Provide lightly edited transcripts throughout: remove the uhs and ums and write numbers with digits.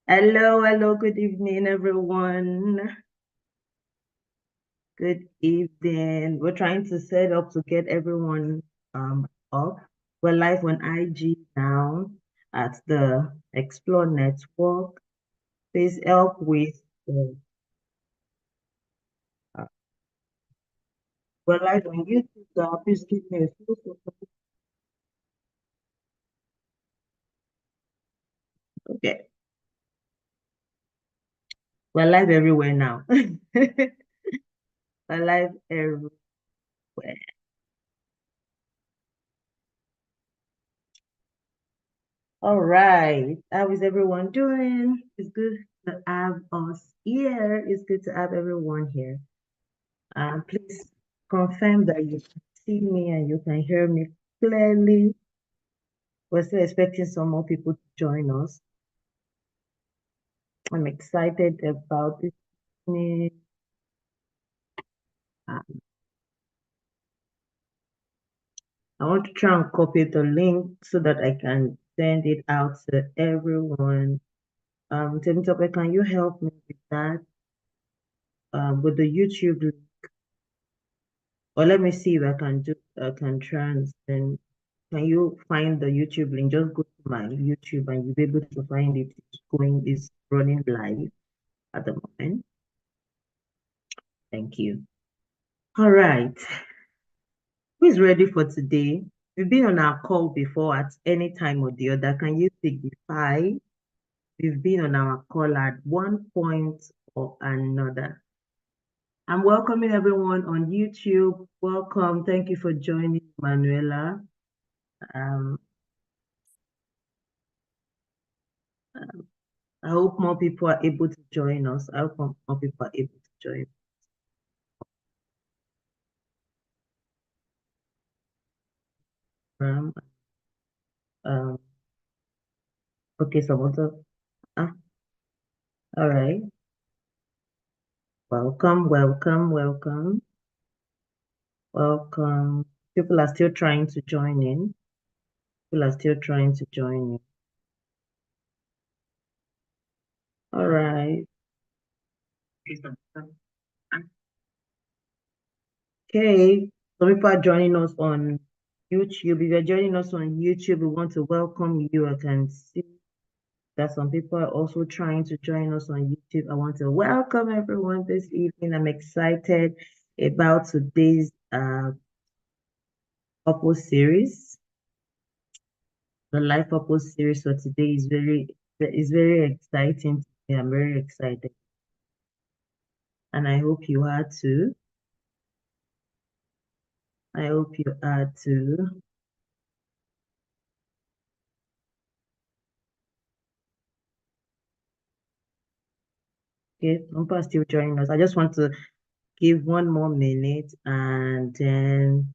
Hello, good evening, everyone. Good evening. We're trying to set up to get everyone up. We're live on IG now at the Explore Network. Please help with uh, we're live on YouTube. So please give me a few seconds. Okay, we're live everywhere now. We're live everywhere. All right. How is everyone doing? It's good to have us here. It's good to have everyone here. Please confirm that you can see me and you can hear me clearly. We're still expecting some more people to join us. I'm excited about this evening. Um, I want to try and copy the link so that I can send it out to everyone. Temitope, can you help me with that? With the YouTube link? Or let me see if I can try and send. Can you find the YouTube link? Just go to my YouTube and you'll be able to find it. It's running live at the moment. Thank you. All right. Who is ready for today? We've been on our call before at any time or the other. Can you signify? We've been on our call at one point or another. I'm welcoming everyone on YouTube. Welcome. Thank you for joining, Manuela. Um, I hope more people are able to join us. I hope more people are able to join. Um, um, okay, some other. Ah, all right. Welcome. People are still trying to join in. People are still trying to join in. All right. Okay. Some people are joining us on YouTube. If you're joining us on YouTube, we want to welcome you. I can see that some people are also trying to join us on YouTube. I want to welcome everyone this evening. I'm excited about today's purpose series. The life purpose series for today is very exciting to me. I'm very excited. And I hope you are too. I hope you are too. Okay, Umpa still joining us. I just want to give one more minute and then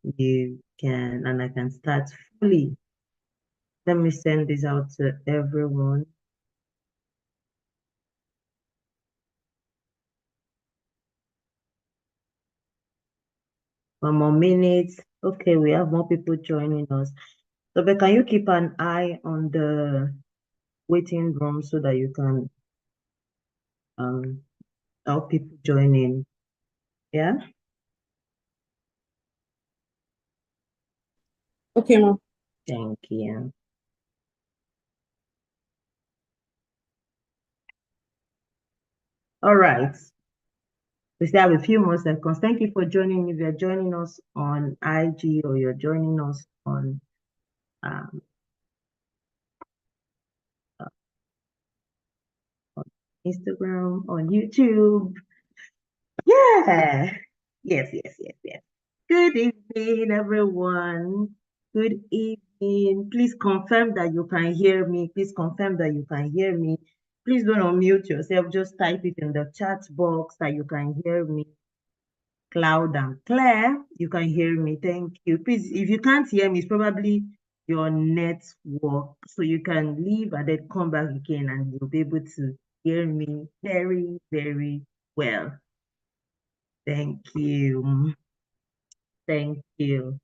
I can start fully. Let me send this out to everyone. One more minute. Okay, we have more people joining us. So, but can you keep an eye on the waiting room so that you can um help people join in? Yeah. Okay, ma'am. Thank you. All right. We still have a few more seconds. Thank you for joining. If you're joining us on IG or you're joining us um, uh, on Instagram, on YouTube. Yeah. Yes. Good evening, everyone. Good evening. Please confirm that you can hear me. Please confirm that you can hear me. Please don't unmute yourself. Just type it in the chat box that you can hear me loud and clear. You can hear me. Thank you. Please, if you can't hear me, it's probably your network. So you can leave and then come back again and you'll be able to hear me very well. Thank you. Thank you.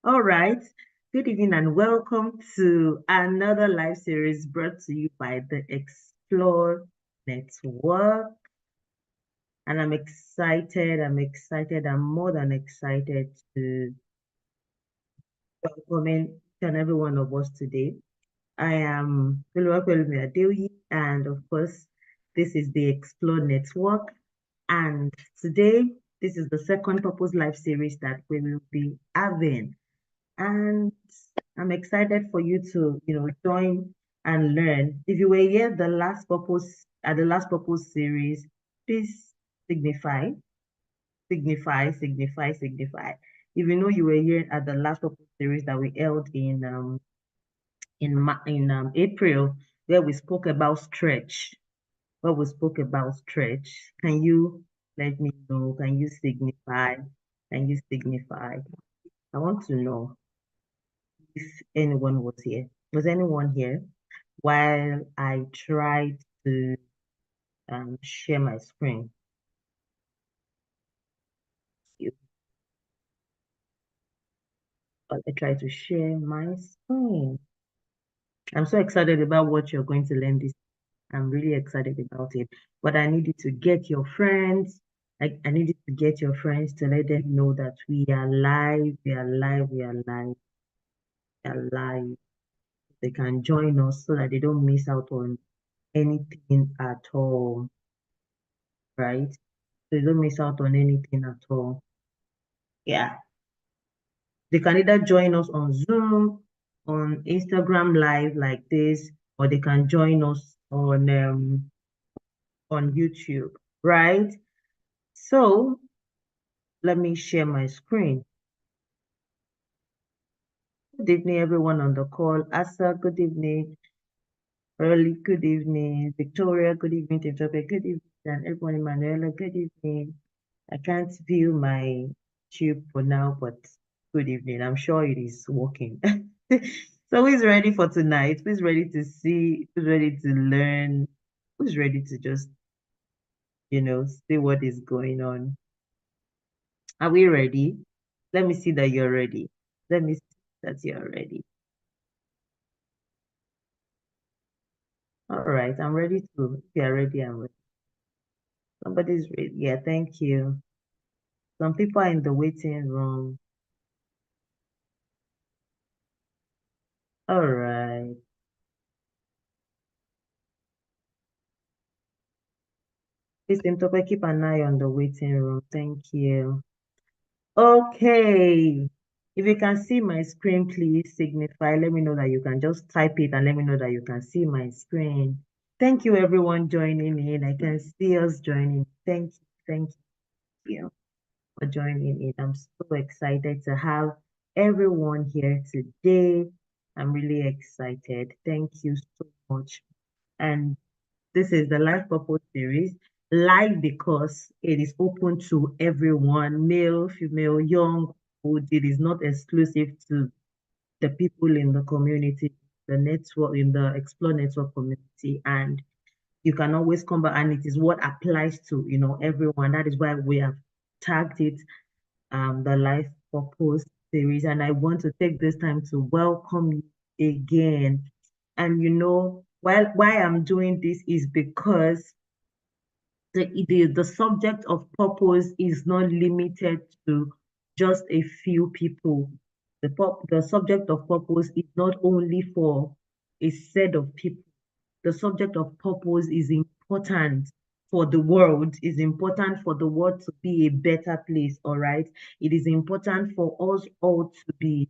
All right. Good evening and welcome to another live series brought to you by the Explore Network. And I'm excited, I'm more than excited to welcome each and every one of us today. I am Coach Pelumi Adeuyi, and of course, this is the Explore Network. And today, this is the second Purpose Live series that we will be having. And I'm excited for you to, join and learn. If you were here at the last Purpose series, please signify. If you know you were here at the last Purpose series that we held in April, where we spoke about stretch, can you let me know? Can you signify? I want to know if anyone was here. Was anyone here while I tried to share my screen? I tried to share my screen. I'm so excited about what you're going to learn this. I'm really excited about it. But I need you to get your friends. I need you to get your friends to let them know that we are live. They can join us so that they don't miss out on anything at all, right? They don't miss out on anything at all. Yeah. They can either join us on Zoom, on Instagram Live like this, or they can join us on YouTube, right? So let me share my screen. Good evening, everyone on the call. Asa, good evening. Early, good evening. Victoria, good evening. Tintope, good evening. And everyone, Emanuela, good evening. I can't view my tube for now, but good evening. I'm sure it is working. So who's ready for tonight? Who's ready to see? Who's ready to learn? Who's ready to just, see what is going on? Are we ready? Let me see that you're ready. Let me see that you're ready. All right, I'm ready to. If you're ready, I'm ready. Somebody's ready. Yeah, thank you. Some people are in the waiting room. All right. Please, Timtope, keep an eye on the waiting room. Thank you. Okay. If you can see my screen, please signify. Let me know that you can just type it and let me know that you can see my screen. Thank you, everyone joining in. I can see us joining. Thank you for joining in. I'm so excited to have everyone here today. I'm really excited. Thank you so much. And this is the Life Purpose series. Live because it is open to everyone, male, female, young, old. It is not exclusive to the people in the community, the network, in the Explore Network community. And you can always come back, and it is what applies to, everyone. That is why we have tagged it the Life Purpose series. And I want to take this time to welcome you again. And why I'm doing this is because the subject of purpose is not limited to just a few people. The subject of purpose is not only for a set of people. The subject of purpose is important for the world, is important for the world to be a better place, all right? It is important for us all to be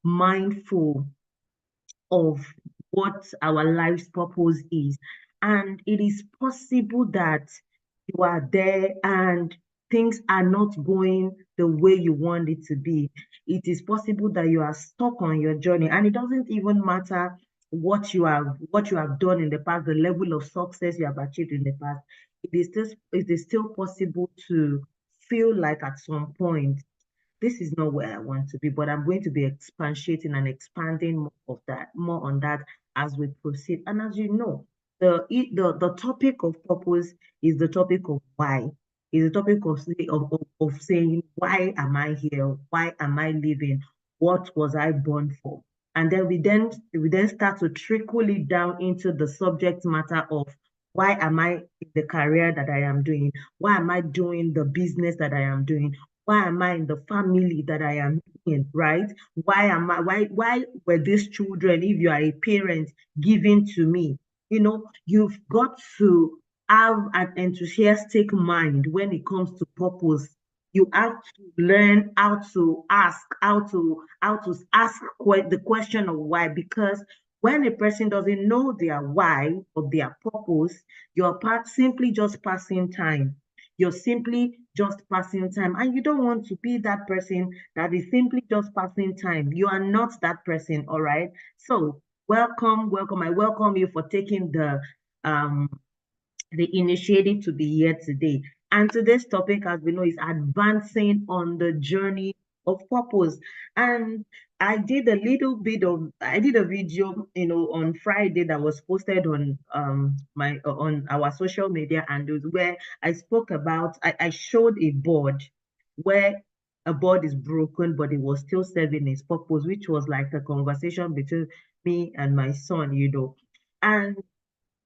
mindful of what our life's purpose is. And it is possible that you are there and things are not going the way you want it to be. It is possible that you are stuck on your journey, and it doesn't even matter what you have done in the past, the level of success you have achieved in the past. It is still possible to feel like at some point this is not where I want to be, but I'm going to be expatiating and expanding more on that as we proceed. And as you know, the topic of purpose is the topic of why. Is the topic of saying, why am I here? Why am I living? what was I born for? And then we then start to trickle it down into the subject matter of why am I in the career that I am doing? Why am I doing the business that I am doing? Why am I in the family that I am in, right? Why were these children, if you are a parent, given to me? You've got to have an enthusiastic mind when it comes to purpose. You have to learn how to ask the question of why, because when a person doesn't know their why or their purpose, you're simply just passing time. You're simply just passing time, and you don't want to be that person that is simply just passing time. You are not that person, all right? So welcome. I welcome you for taking um the initiative to be here today. And today's topic, as we know, is advancing on the journey of purpose. And I did a video, on Friday that was posted on our social media handles, where I showed a board where a board is broken, but it was still serving its purpose, which was like a conversation between me and my son. And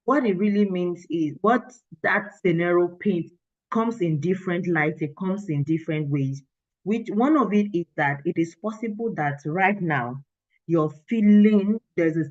what it really means is what that scenario paints comes in different lights, it comes in different ways. Which one of it is that it is possible that right now you're feeling there's a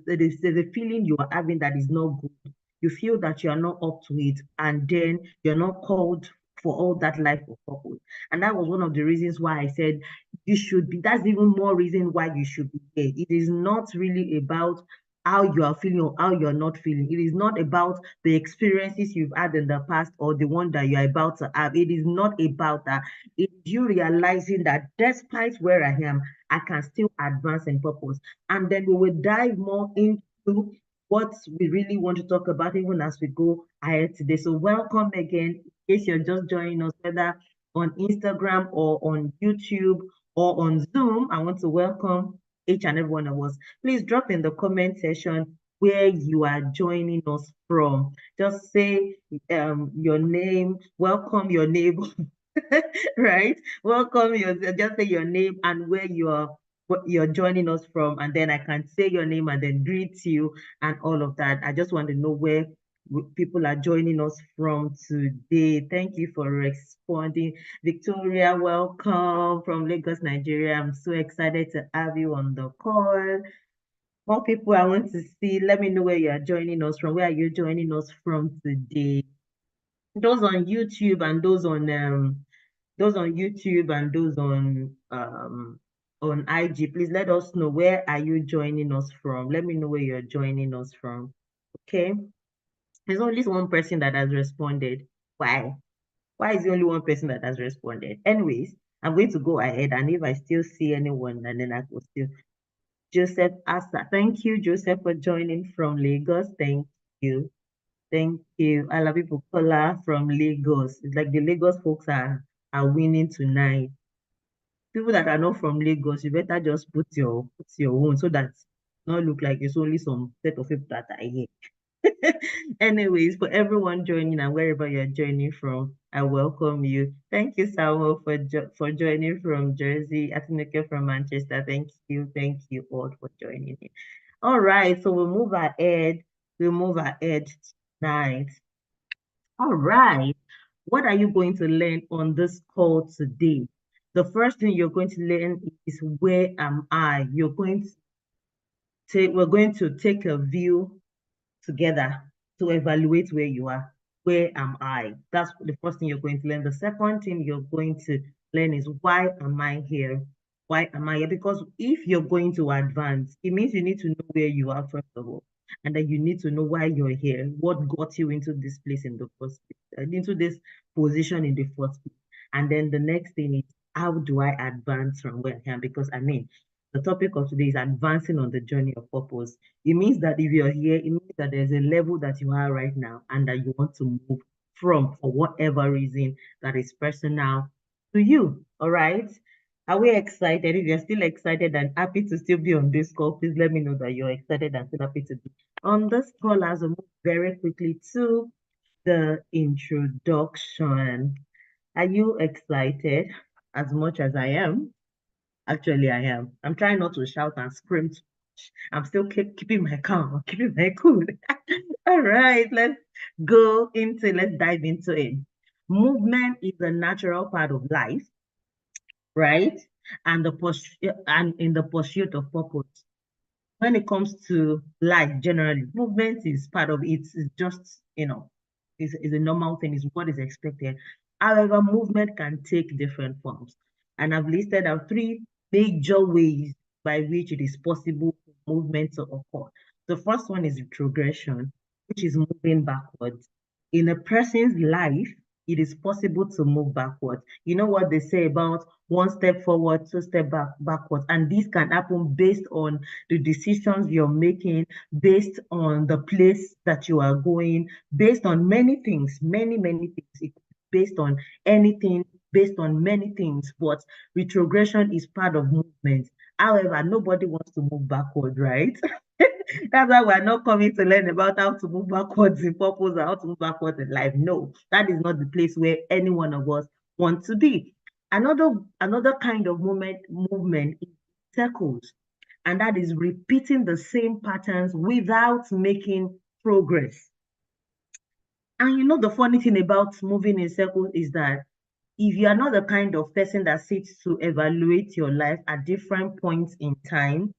feeling you are having that is not good. You feel that you are not up to it, and then you're not called for all that life of purpose. And that was one of the reasons why I said you should be. That's even more reason why you should be here. It is not really about how you are feeling or how you're not feeling. It is not about the experiences you've had in the past or the one that you're about to have. It is not about that. It's you realizing that despite where I am, I can still advance in purpose. And then we will dive more into what we really want to talk about even as we go ahead today. So welcome again. In case you're just joining us, whether on Instagram or on YouTube or on Zoom, I want to welcome each and every one of us. Please drop in the comment section where you are joining us from. Just say your name, welcome your neighbor, right? Just say your name and where you're joining us from, and then I can say your name and then greet you and all of that. I just want to know where people are joining us from today. Thank you for responding. Victoria, welcome from Lagos, Nigeria. I'm so excited to have you on the call. More people I want to see. Let me know where you are joining us from. Where are you joining us from today? Those on YouTube and those on YouTube and those on IG, please let us know where are you joining us from. Let me know where you're joining us from. Okay. There's only one person that has responded. Why? Why is the only one person that has responded? Anyways, I'm going to go ahead, and if I still see anyone, and then I will still. Joseph Asa. Thank you, Joseph, for joining from Lagos. Thank you. Thank you. Alabi Bukola from Lagos. It's like the Lagos folks are winning tonight. People that are not from Lagos, you better just put your own so that not look like it's only some set of people that are here. Anyways, for everyone joining and wherever you're joining from, I welcome you. Thank you, Samuel, for joining from Jersey. Atineke from Manchester. Thank you all for joining in. All right, so we'll move ahead. We'll move ahead tonight. All right, what are you going to learn on this call today? The first thing you're going to learn is where am I? We're going to take a view together to evaluate where you are. Where am I? That's the first thing you're going to learn. The second thing you're going to learn is why am I here? Why am I here? Because if you're going to advance, it means you need to know where you are first of all. And then you need to know why you're here, what got you into this place in the first place, into this position in the first place. And then the next thing is, how do I advance from where I am? Because the topic of today is advancing on the journey of purpose. It means that if you're here, it means that there's a level that you are right now and that you want to move from for whatever reason that is personal to you. All right. Are we excited? If you're still excited and happy to still be on this call, please let me know that you're excited and still happy to be on this call as we move very quickly to the introduction. Are you excited as much as I am? Actually, I am. I'm trying not to shout and scream too much. I'm still keeping my calm, keeping my cool. All right, let's dive into it. Movement is a natural part of life, right? And in the pursuit of purpose. When it comes to life generally, movement is part of it. It's just, is a normal thing, is what is expected. However, movement can take different forms. And I've listed out three major ways by which it is possible for movement to occur. The first one is retrogression, which is moving backwards. In a person's life, it is possible to move backwards. You know what they say about one step forward, two step backwards, and this can happen based on the decisions you're making, based on the place that you are going, based on many things, many things. Based on anything, based on many things, but retrogression is part of movement. However, nobody wants to move backward, right? That's why we're not coming to learn about how to move backwards in purpose or how to move backwards in life. No, that is not the place where any one of us want to be. Another kind of movement is circles, and that is repeating the same patterns without making progress. And the funny thing about moving in circles is that if you are not the kind of person that sits to evaluate your life at different points in time,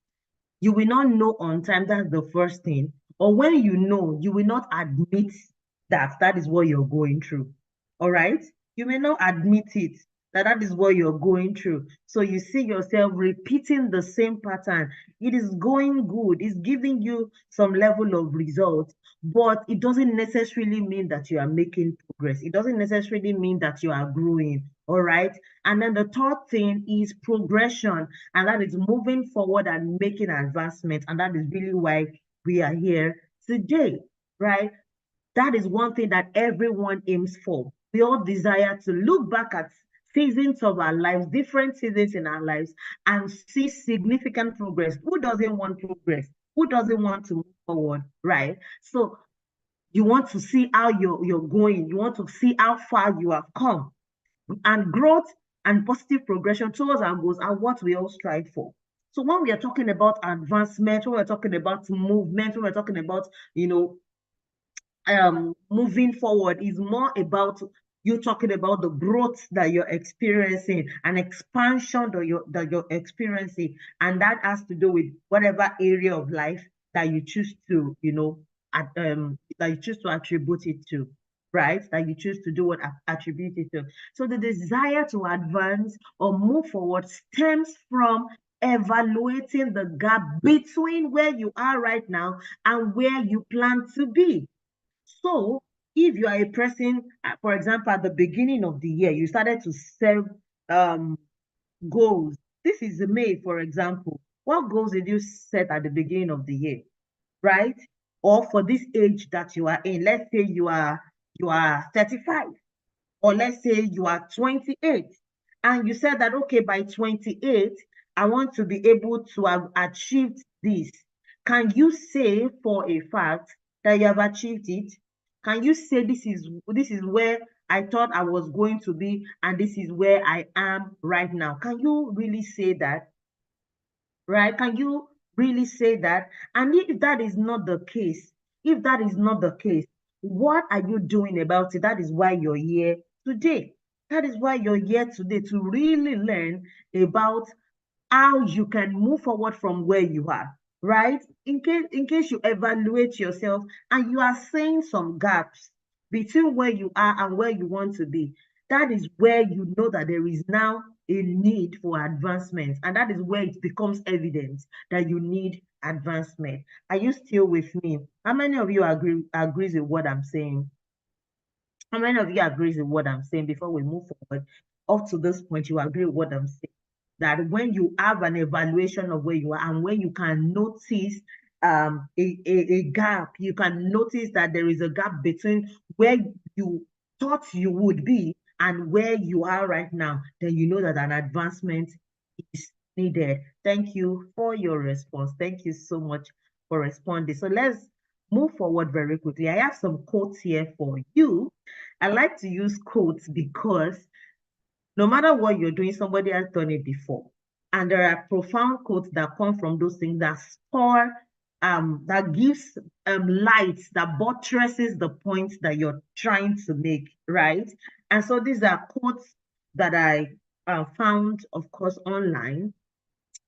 you will not know on time. That's the first thing. Or when you know, you will not admit that that is what you're going through. All right? You may not admit it, that that is what you're going through. So you see yourself repeating the same pattern. It is going good. It's giving you some level of results, but it doesn't necessarily mean that you are making progress. It doesn't necessarily mean that you are growing. All right? And then the third thing is progression, and that is moving forward and making advancement. And that is really why we are here today, right? That is one thing that everyone aims for. We all desire to look back at seasons of our lives, different seasons in our lives, and see significant progress. Who doesn't want progress? Who doesn't want to move forward, right? So you want to see how you're going. You want to see how far you have come. And growth and positive progression towards our goals are what we all strive for. So when we are talking about advancement, when we're talking about movement, when we're talking about, moving forward, is more about you talking about the growth that you're experiencing, an expansion that you're experiencing, and that has to do with whatever area of life that you choose to, that you choose to attribute it to, right? That you choose to do what attribute it to. So the desire to advance or move forward stems from evaluating the gap between where you are right now and where you plan to be. So if you are a person, for example, at the beginning of the year, you started to set um, goals. This is May, for example. What goals did you set at the beginning of the year, right? Or for this age that you are in, let's say you are 35, or let's say you are 28, and you said that, okay, by 28, I want to be able to have achieved this. Can you say for a fact that you have achieved it? Can you say this is where I thought I was going to be, and this is where I am right now? Can you really say that? Right? Can you really say that? And if that is not the case, if that is not the case, what are you doing about it? That is why you're here today. That is why you're here today, to really learn about how you can move forward from where you are, right? In case you evaluate yourself and you are seeing some gaps between where you are and where you want to be, that is where you know that there is now a need for advancement, and that is where it becomes evident that you need advancement. Are you still with me? How many of you agrees with what I'm saying? How many of you agrees with what I'm saying before we move forward? Up to this point, you agree with what I'm saying? That when you have an evaluation of where you are, and when you can notice a gap, you can notice that there is a gap between where you thought you would be and where you are right now, then you know that an advancement is needed. Thank you for your response. Thank you so much for responding. So let's move forward very quickly. I have some quotes here for you. I like to use quotes because no matter what you're doing, somebody has done it before. And there are profound quotes that come from those things that spur, that gives light, that buttresses the point that you're trying to make, right? And so these are quotes that I found, of course, online.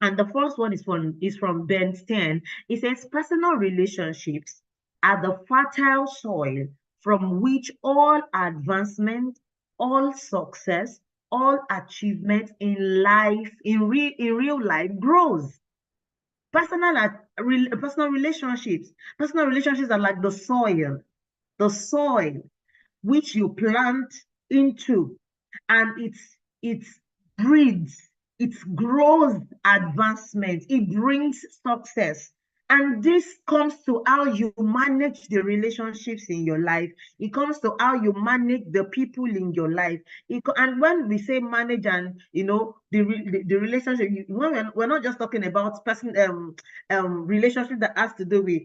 And the first one is from Ben Stein. It says personal relationships are the fertile soil from which all advancement, all success, all achievement in life, in real life grows. Personal relationships. Personal relationships are like the soil which you plant into, and it breeds, it grows advancement, it brings success. And this comes to how you manage the relationships in your life. It comes to how you manage the people in your life. And when we say manage, and the relationship, when we're not just talking about relationship that has to do with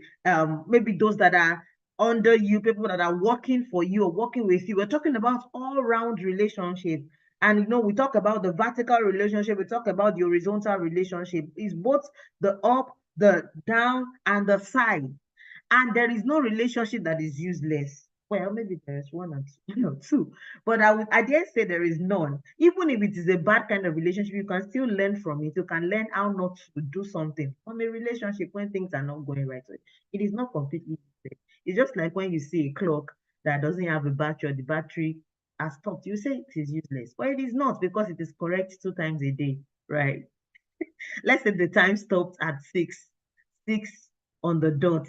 maybe those that are under you, people that are working for you or working with you. We're talking about all-round relationship. And we talk about the vertical relationship, we talk about the horizontal relationship. It's both the up, the down, and the side. And there is no relationship that is useless. Well, maybe there's one or two, but I dare say there is none. Even if it is a bad kind of relationship, you can still learn from it. You can learn how not to do something from a relationship when things are not going right. So it is not completely useless. It's just like when you see a clock that doesn't have a battery, or the battery has stopped. You say it is useless, but it is not, because it is correct 2 times a day, right? Let's say the time stopped at 6 on the dot.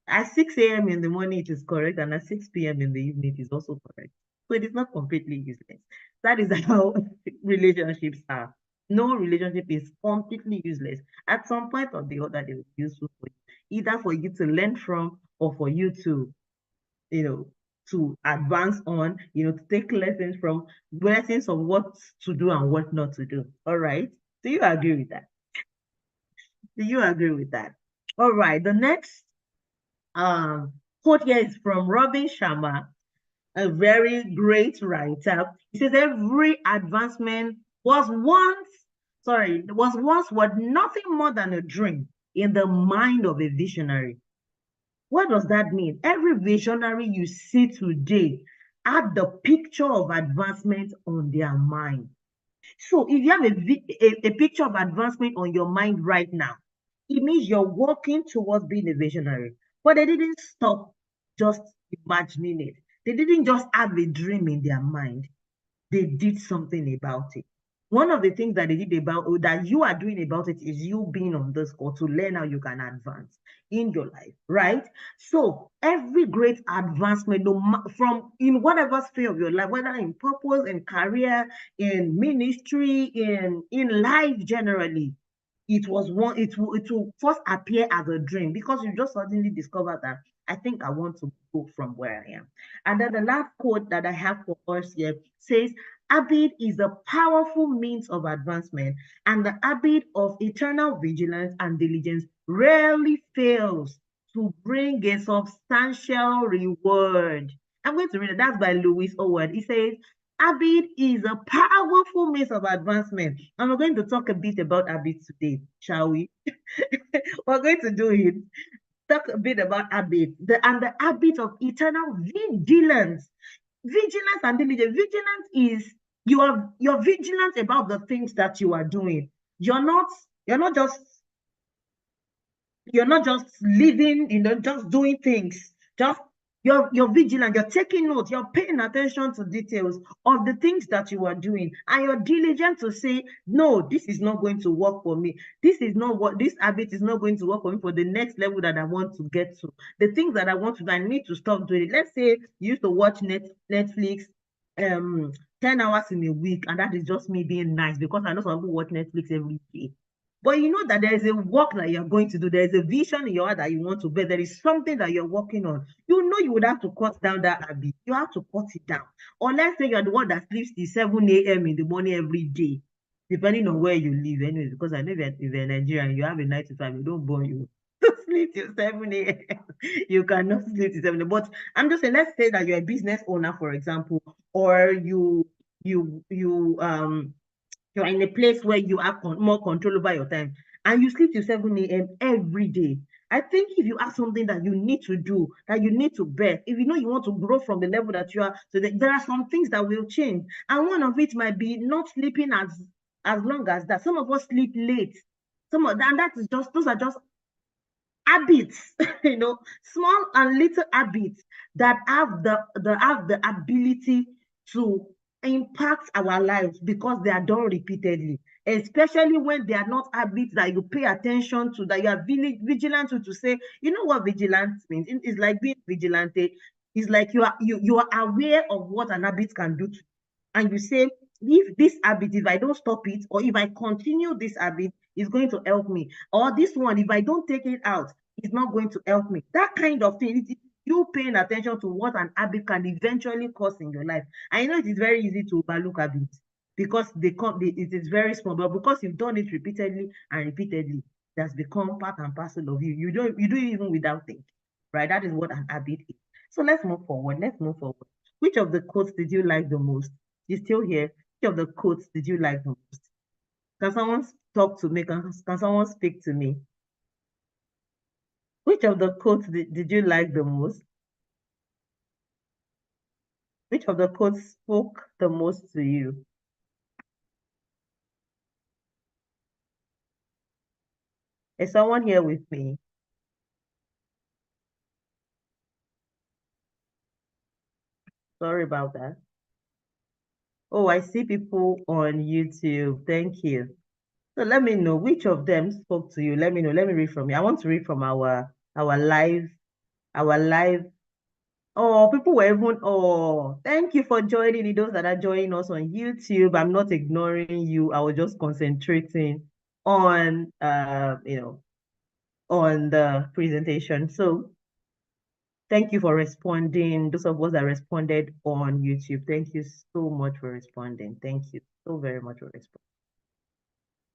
At 6 a.m. in the morning, it is correct, and at 6 p.m. in the evening, it is also correct. So it is not completely useless. That is how relationships are. No relationship is completely useless. At some point or the other, they will be useful for you, either for you to learn from or for you to, to advance on, to take lessons of what to do and what not to do. All right. Do you agree with that? Do you agree with that? All right. The next quote here is from Robin Sharma, a very great writer. He says, every advancement was nothing more than a dream in the mind of a visionary. What does that mean? Every visionary you see today had the picture of advancement on their mind. So if you have a picture of advancement on your mind right now, it means you're working towards being a visionary. But they didn't stop just imagining it. They didn't just have a dream in their mind. They did something about it. One of the things that they did that you are doing about it is you being on this call to learn how you can advance in your life, right? So every great advancement, from in whatever sphere of your life, whether in purpose, in career, in ministry, in life generally, it will first appear as a dream, because you just suddenly discover that I think I want to go from where I am. And then the last quote that I have for us here says, habit is a powerful means of advancement, and the habit of eternal vigilance and diligence rarely fails to bring a substantial reward. I'm going to read it. That's by Lewis Howard. He says, habit is a powerful means of advancement. And we're going to talk a bit about habits today, shall we? We're going to do it. Talk a bit about habit, and the habit of eternal vigilance. Vigilance and diligence. Vigilance is you're vigilant about the things that you are doing. You're not just living, just doing things. Just you're vigilant, you're taking notes, you're paying attention to details of the things that you are doing, and you're diligent to say, no, this is not going to work for me. This habit is not going to work for me for the next level that I want to get to. The things that I want to do, I need to stop doing it. Let's say you used to watch Netflix 10 hours in a week, and that is just me being nice, because I know some people watch Netflix every day. But you know that there is a work that you're going to do. There is a vision in your heart that you want to bear. There is something that you're working on. You know you would have to cut down that habit. You have to cut it down. Or let's say you're the one that sleeps till 7 a.m. in the morning every day, depending on where you live. Anyways, because I know if you're Nigerian, you have a 9 to 5, you don't born you to sleep till 7 a.m. You cannot sleep till 7 a.m. But I'm just saying, let's say that you're a business owner, for example, or you're in a place where you have more control over your time, and you sleep till 7 a.m. every day. I think if you have something that you need to do, that you need to bear, if you know you want to grow from the level that you are, so there are some things that will change. And one of it might be not sleeping as long as that. Some of us sleep late. And that is just, those are just habits, small and little habits that have the ability to impact our lives because they are done repeatedly, especially when they are not habits that you pay attention to, that you are vigilant to say, you know what vigilance means? It's like being vigilante. It's like you are aware of what an habit can do to you, and you say, if this habit, if I don't stop it, or if I continue this habit, it's going to help me. Or this one, if I don't take it out, it's not going to help me. That kind of thing. It's you paying attention to what an habit can eventually cause in your life. I know it is very easy to overlook habits because it is very small, but because you've done it repeatedly and repeatedly, that's become part and parcel of you. You do it even without thinking, right? That is what an habit is. So let's move forward. Which of the quotes did you like the most? You're still here. Which of the quotes did you like the most? Can someone talk to me? Can someone speak to me? Which of the quotes did you like the most? Which of the quotes spoke the most to you? Is someone here with me? Sorry about that. Oh, I see people on YouTube. Thank you. So let me know which of them spoke to you. Let me know. Let me read from you. I want to read from our live. Oh, people were even, oh, thank you for joining. Those that are joining us on YouTube, I'm not ignoring you. I was just concentrating on, on the presentation. So thank you for responding. Those of us that responded on YouTube, thank you so much for responding. Thank you so very much for responding.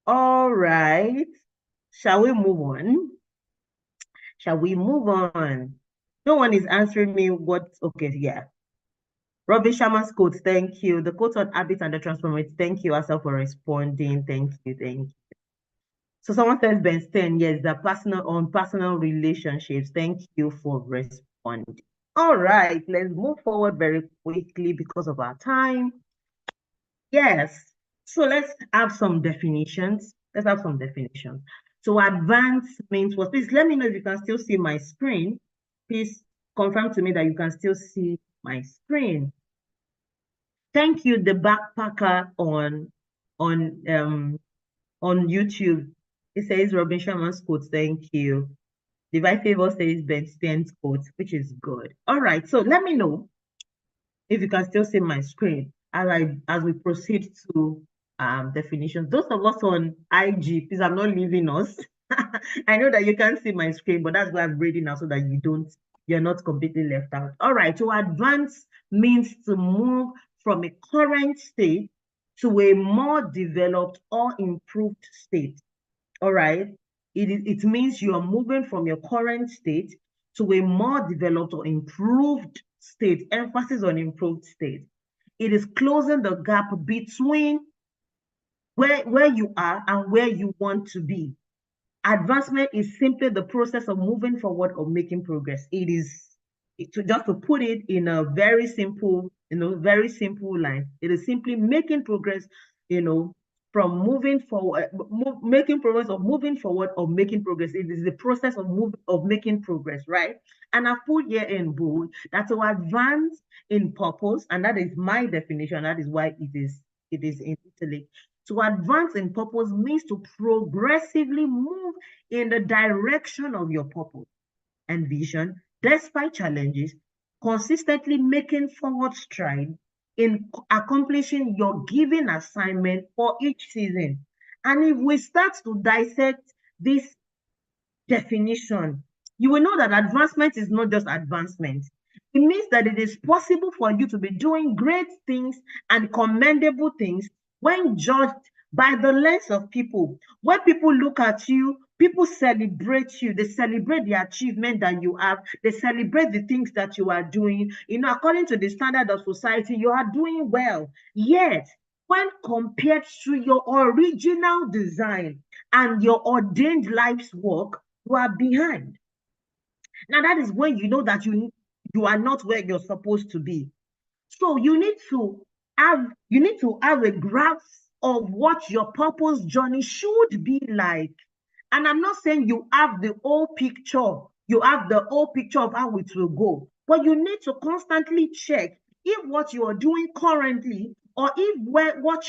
All right. Shall we move on? Shall we move on? No one is answering me what, okay, yeah. Robin Sharma's quote, thank you. The quote on habits and the transformation, thank you, Asa, for responding. Thank you. So someone says Ben 10, yes, the personal relationships. Thank you for responding. All right, let's move forward very quickly because of our time. Yes. So let's have some definitions. So advance means what? Please let me know if you can still see my screen. Please confirm to me that you can still see my screen. Thank you, the backpacker on YouTube. It says Robin Sharma's quote, thank you. Divine Favor says Ben Sten's quote, which is good. All right, so let me know if you can still see my screen as we proceed to definitions. Those of us on IG, please, I'm not leaving us. I know that you can't see my screen, but that's why I'm reading now so that you're not completely left out. All right, to advance means to move from a current state to a more developed or improved state. All right. It means you are moving from your current state to a more developed or improved state. Emphasis on improved state. It is closing the gap between where you are and where you want to be. Advancement is simply the process of moving forward or making progress. It is, just to put it in a very simple line, it is simply making progress, from moving forward, making progress or moving forward or making progress. It is the process of making progress, right? And I've put here in bold that to advance in purpose, and that is my definition. That is why it is in italic. To advance in purpose means to progressively move in the direction of your purpose and vision, despite challenges, consistently making forward stride in accomplishing your given assignment for each season. And if we start to dissect this definition, you will know that advancement is not just advancement. It means that it is possible for you to be doing great things and commendable things when judged by the lens of people. When people look at you, people celebrate you. They celebrate the achievement that you have. They celebrate the things that you are doing. According to the standard of society, you are doing well. Yet, when compared to your original design and your ordained life's work, you are behind. Now, that is when you know that you are not where you're supposed to be. So you need to have a grasp of what your purpose journey should be like. And I'm not saying you have the whole picture, of how it will go, but you need to constantly check if what you are doing currently, or if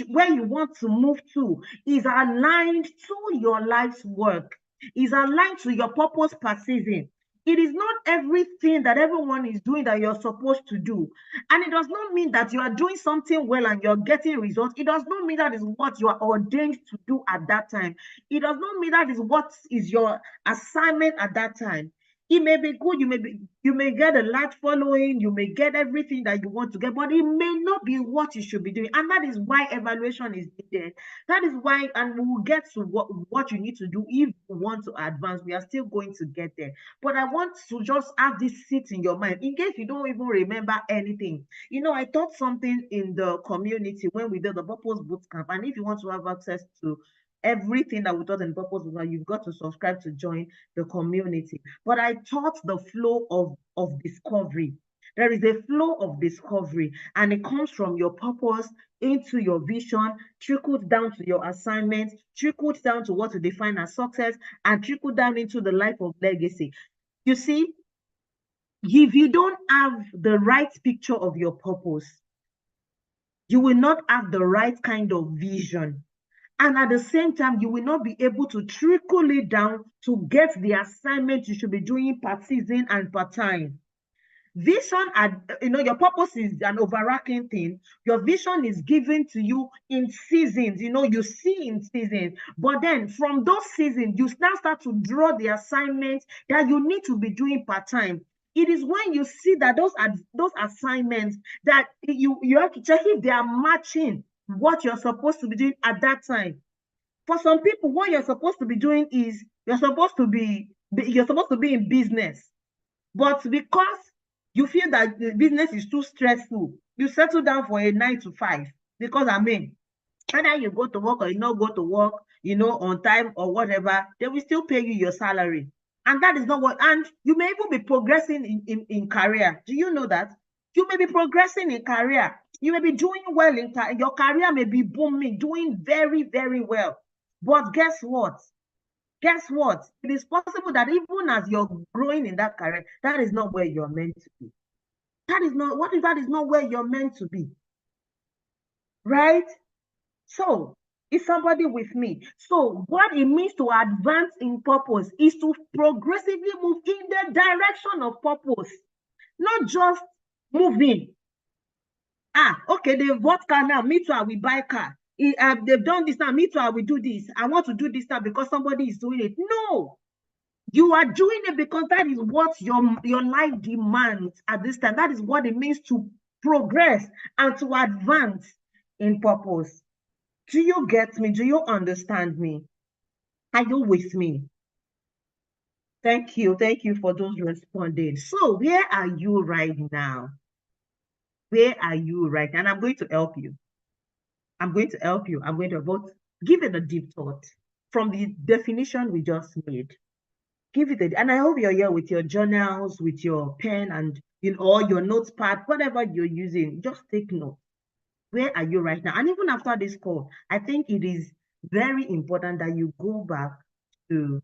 where you want to move to, is aligned to your life's work, is aligned to your purpose per season. It is not everything that everyone is doing that you're supposed to do. And it does not mean that you are doing something well and you're getting results. It does not mean that is what you are ordained to do at that time. It does not mean that is what is your assignment at that time. It may be good, you may get a large following, you may get everything that you want to get, but it may not be what you should be doing. And that is why evaluation is needed. That is why, and we will get to what you need to do if you want to advance. We are still going to get there. But I want to just have this sit in your mind in case you don't even remember anything. I taught something in the community when we did the Purpose Bootcamp. And if you want to have access to everything that we taught in Purpose Bootcamp, you've got to subscribe to join the community. But I taught the flow of discovery. There is a flow of discovery, and it comes from your purpose into your vision, trickled down to your assignment, trickled down to what you define as success, and trickled down into the life of legacy. You see, if you don't have the right picture of your purpose, you will not have the right kind of vision. And at the same time, you will not be able to trickle it down to get the assignment you should be doing per season and per time. Vision, your purpose is an overarching thing. Your vision is given to you in seasons. You see in seasons. But then from those seasons, you now start to draw the assignments that you need to be doing part time. It is when you see that those assignments that you have to check if they are matching what you're supposed to be doing at that time. For some people, what you're supposed to be doing is you're supposed to be in business. But because you feel that the business is too stressful, you settle down for a 9 to 5. Because whether you go to work or you not go to work, on time or whatever, they will still pay you your salary. And that is not what, and you may even be progressing in career. Do you know that? You may be progressing in career. You may be doing well in your career, may be booming, doing very, very well. But guess what? It is possible that even as you're growing in that career, that is not where you're meant to be. That is not where you're meant to be. Right? So, is somebody with me? So, what it means to advance in purpose is to progressively move in the direction of purpose, not just moving. Okay, they've bought car now. Me too, I will buy car. They've done this now. Me too, I will do this. I want to do this now because somebody is doing it. No, you are doing it because that is what your life demands at this time. That is what it means to progress and to advance in purpose. Do you get me? Do you understand me? Are you with me? Thank you. Thank you for those responding. So where are you right now? Where are you right now? And I'm going to help you. I'm going to give it a deep thought from the definition we just made. Give it and I hope you're here with your journals, with your pen, and or your notepad, whatever you're using. Just take note. Where are you right now? And even after this call, I think it is very important that you go back to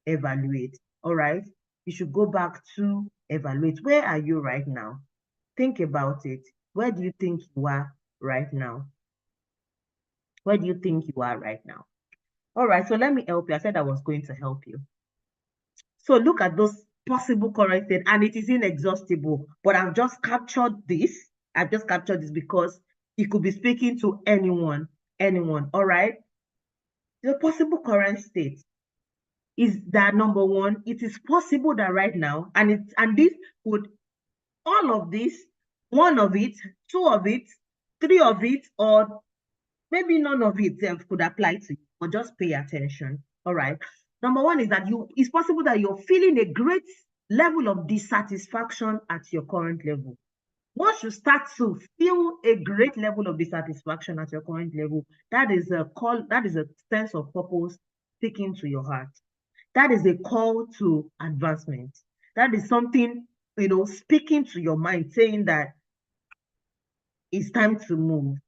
evaluate. All right, you should go back to evaluate. Where are you right now? Think about it. Where do you think you are right now? Where do you think you are right now? All right, so let me help you. I said I was going to help you. So look at those possible current state, and it is inexhaustible, but I've just captured this. Because it could be speaking to anyone, all right? The possible current state is that, number one, it is possible that right now, and this would, all of this, one of it, two of it, three of it, or maybe none of it could apply to you, but just pay attention, all right? Number one is that it's possible that you're feeling a great level of dissatisfaction at your current level. Once you start to feel a great level of dissatisfaction at your current level, that is a call, that is a sense of purpose speaking to your heart. That is a call to advancement. That is something, speaking to your mind, saying that it's time to move.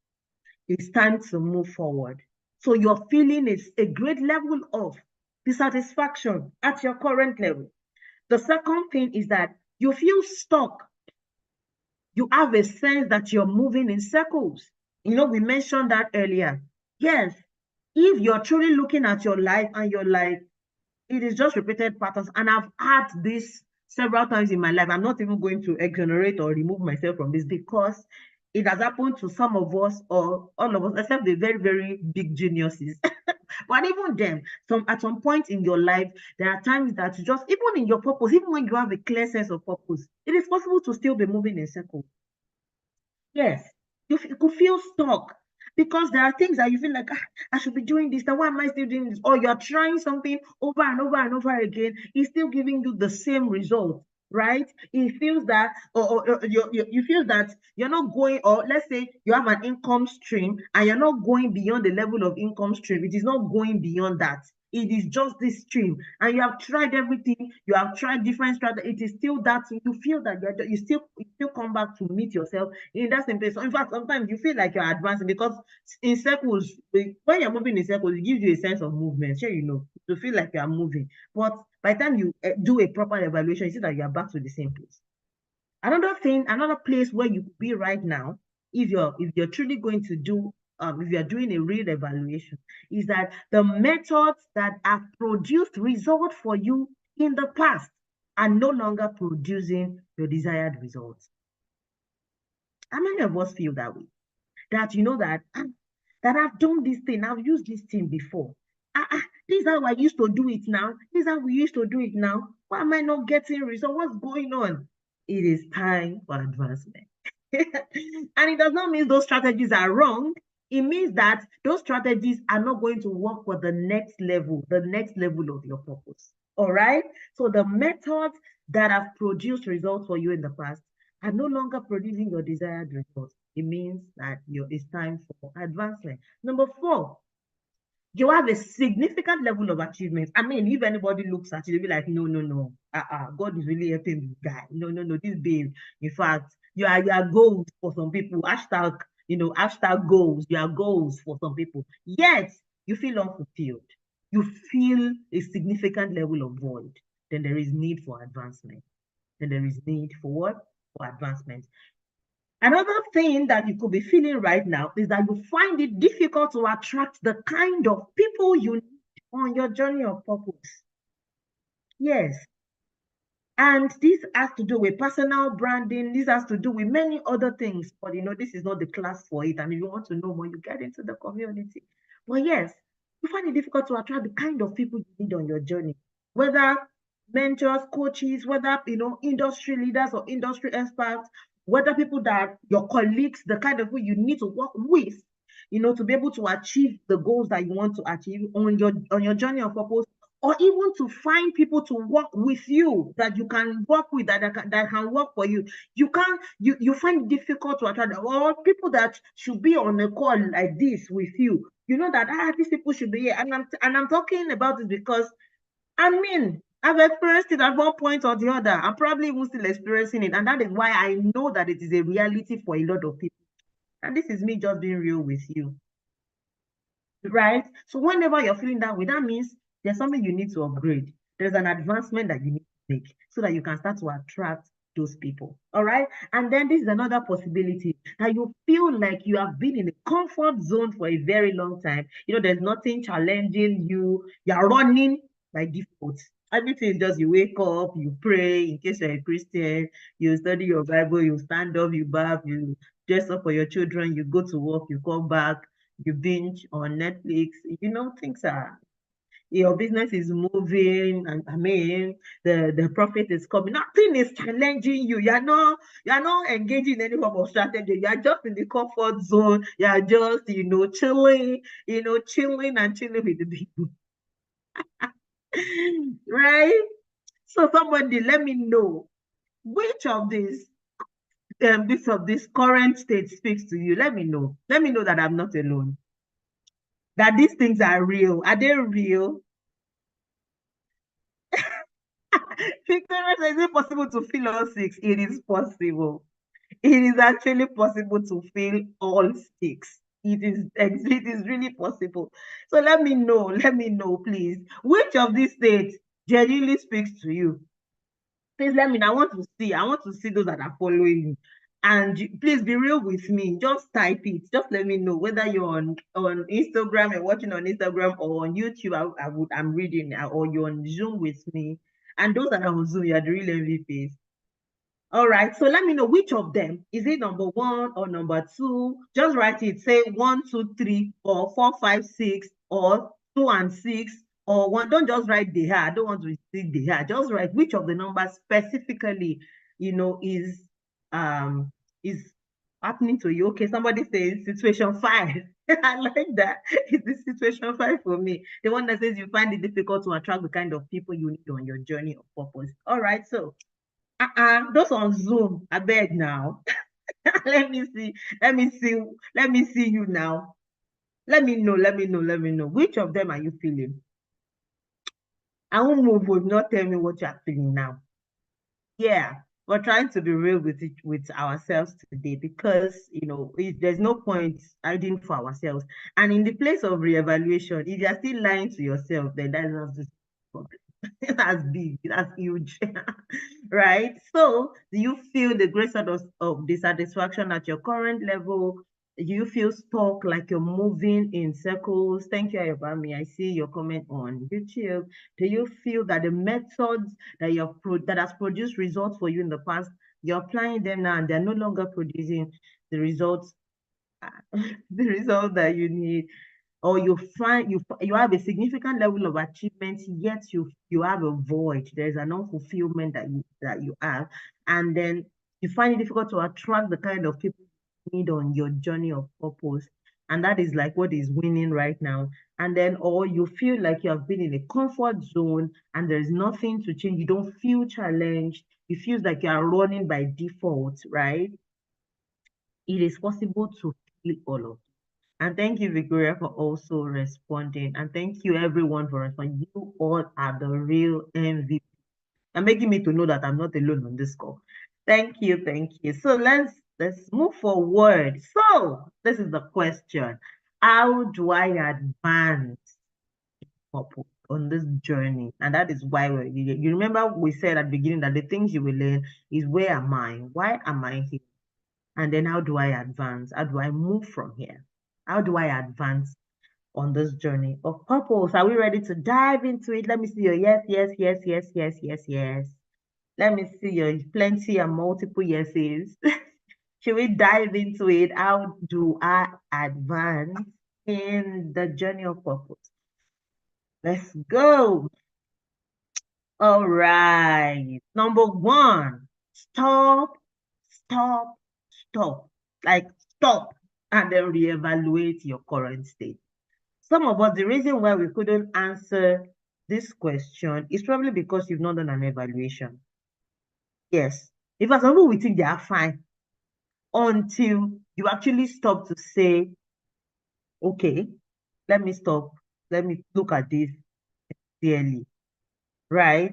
It's time to move forward. So you're feeling is a great level of dissatisfaction at your current level. The second thing is that you feel stuck. You have a sense that you're moving in circles. We mentioned that earlier. Yes, if you're truly looking at your life and you're like, it is just repeated patterns, and I've had this several times in my life. I'm not even going to exonerate or remove myself from this because it has happened to some of us or all of us, except the very, very big geniuses. But even them, at some point in your life, there are times that you just, even in your purpose, even when you have a clear sense of purpose, it is possible to still be moving in circles. Yes, you could feel stuck because there are things that you feel like, I should be doing this. Now, why am I still doing this? Or you're trying something over and over and over again. It's still giving you the same result, right? It feels that, or you feel that you're not going, or let's say you have an income stream and you're not going beyond the level of income stream. It is not going beyond that. It is just this stream, and you have tried everything. You have tried different strategies. It is still that you feel that you still come back to meet yourself in that same place. So in fact, sometimes you feel like you're advancing because in circles, when you're moving in circles, it gives you a sense of movement. Sure, to feel like you are moving. But by the time you do a proper evaluation, you see that you are back to the same place. Another thing, another place where you could be right now, if you're truly going to do, if you're doing a real evaluation, is that the methods that have produced results for you in the past are no longer producing your desired results. How many of us feel that way? That that I've done this thing, I've used this thing before. This is how I used to do it now. This is how we used to do it now. Why am I not getting results? What's going on? It is time for advancement. And it does not mean those strategies are wrong. It means that those strategies are not going to work for the next level of your purpose. All right. So the methods that have produced results for you in the past are no longer producing your desired results. It means that it's time for advancement. Number 4, you have a significant level of achievement. I mean, if anybody looks at you, they'll be like, no, no, no. God is really helping this guy. No, no, no. This babe, in fact, you are goals for some people. Hashtag goals. You are goals for some people. Yet you feel unfulfilled. You feel a significant level of void. Then there is need for advancement. Then there is need for what? For advancement. Another thing that you could be feeling right now is that you find it difficult to attract the kind of people you need on your journey of purpose. Yes. And this has to do with personal branding. This has to do with many other things. But this is not the class for it. And if you want to know more, you get into the community. But yes, you find it difficult to attract the kind of people you need on your journey, whether mentors, coaches, whether industry leaders or industry experts, whether people that your colleagues, the kind of people you need to work with, to be able to achieve the goals that you want to achieve on your journey of purpose, or even to find people to work with you that you can work with, that can work for you. You find it difficult to attract, or people that should be on a call like this with you. You know that these people should be here. And I'm talking about it because I've experienced it at one point or the other. I'm probably even still experiencing it. And that is why I know that it is a reality for a lot of people. And this is me just being real with you. Right? So whenever you're feeling that way, that means there's something you need to upgrade. There's an advancement that you need to make so that you can start to attract those people. All right. And then this is another possibility that you feel like you have been in a comfort zone for a very long time. There's nothing challenging you. You're running by default. Everything is just you wake up, you pray, in case you're a Christian, you study your Bible, you stand up, you bath, you dress up for your children, you go to work, you come back, you binge on Netflix, things are, your business is moving, and the profit is coming. Nothing is challenging you. You're not engaging in any form of strategy. You're just in the comfort zone. You're just, chilling, chilling and chilling with the people. Right? So somebody let me know which of these this current state speaks to you, let me know. Let me know that I'm not alone. That these things are real. Are they real? Victoria says, is it possible to feel all six? It is possible. It is actually possible to feel all six. It is really possible. So let me know, please. Which of these states genuinely speaks to you? Please let me know. I want to see those that are following me. And please be real with me. Just type it. Just let me know whether you're on Instagram and watching on Instagram or on YouTube. I'm reading, or you're on Zoom with me. And those that are on Zoom, you're the real MVPs. All right, so let me know which of them. Is it number one or number two? Just write it. Say 1, 2, 3, or 4, 5, 6, or 2 and 6, or one. Don't just write the hair. I don't want to see the hair. Just write which of the numbers specifically, um is happening to you. Okay, somebody says situation 5. I like that. It's the situation 5 for me. The one that says you find it difficult to attract the kind of people you need on your journey of purpose. All right, so those on Zoom, I beg now. Let me see. Let me see. Let me see you now. Let me know. Let me know. Let me know. Which of them are you feeling? I won't move. Will not tell me what you are feeling now. Yeah, we're trying to be real with ourselves today, because there's no point hiding for ourselves. And in the place of reevaluation, if you're still lying to yourself, then that's not the problem. That's big. That's huge. Right? So, do you feel the great sort of dissatisfaction at your current level? Do you feel stuck, like you're moving in circles? Thank you, Ayobami. I see your comment on YouTube. Do you feel that the methods that has produced results for you in the past, you're applying them now and they're no longer producing the results, the result that you need? Or you find you have a significant level of achievement, yet you have a void. There's an unfulfillment that you have, and then you find it difficult to attract the kind of people you need on your journey of purpose. And that is like what is winning right now. And then, or you feel like you have been in a comfort zone and there's nothing to change. You don't feel challenged. It feels like you are running by default, right? It is possible to feel all of. And thank you, Victoria, for also responding. And thank you, everyone, for responding. You all are the real MVP. And making me to know that I'm not alone on this call. Thank you, thank you. So let's move forward. So this is the question: how do I advance on this journey? And that is why you remember we said at the beginning that the things you will learn is, where am I? Why am I here? And then how do I advance? How do I move from here? How do I advance on this journey of purpose? Are we ready to dive into it? Let me see your yes, yes, yes, yes, yes, yes, yes. Let me see your plenty and multiple yeses. Should we dive into it? How do I advance in the journey of purpose? Let's go. All right. Number one, stop, stop, stop. Like stop and then reevaluate your current state. Some of us, the reason why we couldn't answer this question is probably because you've not done an evaluation. Yes. If for example, we think they are fine until you actually stop to say, okay, let me stop. Let me look at this clearly, right?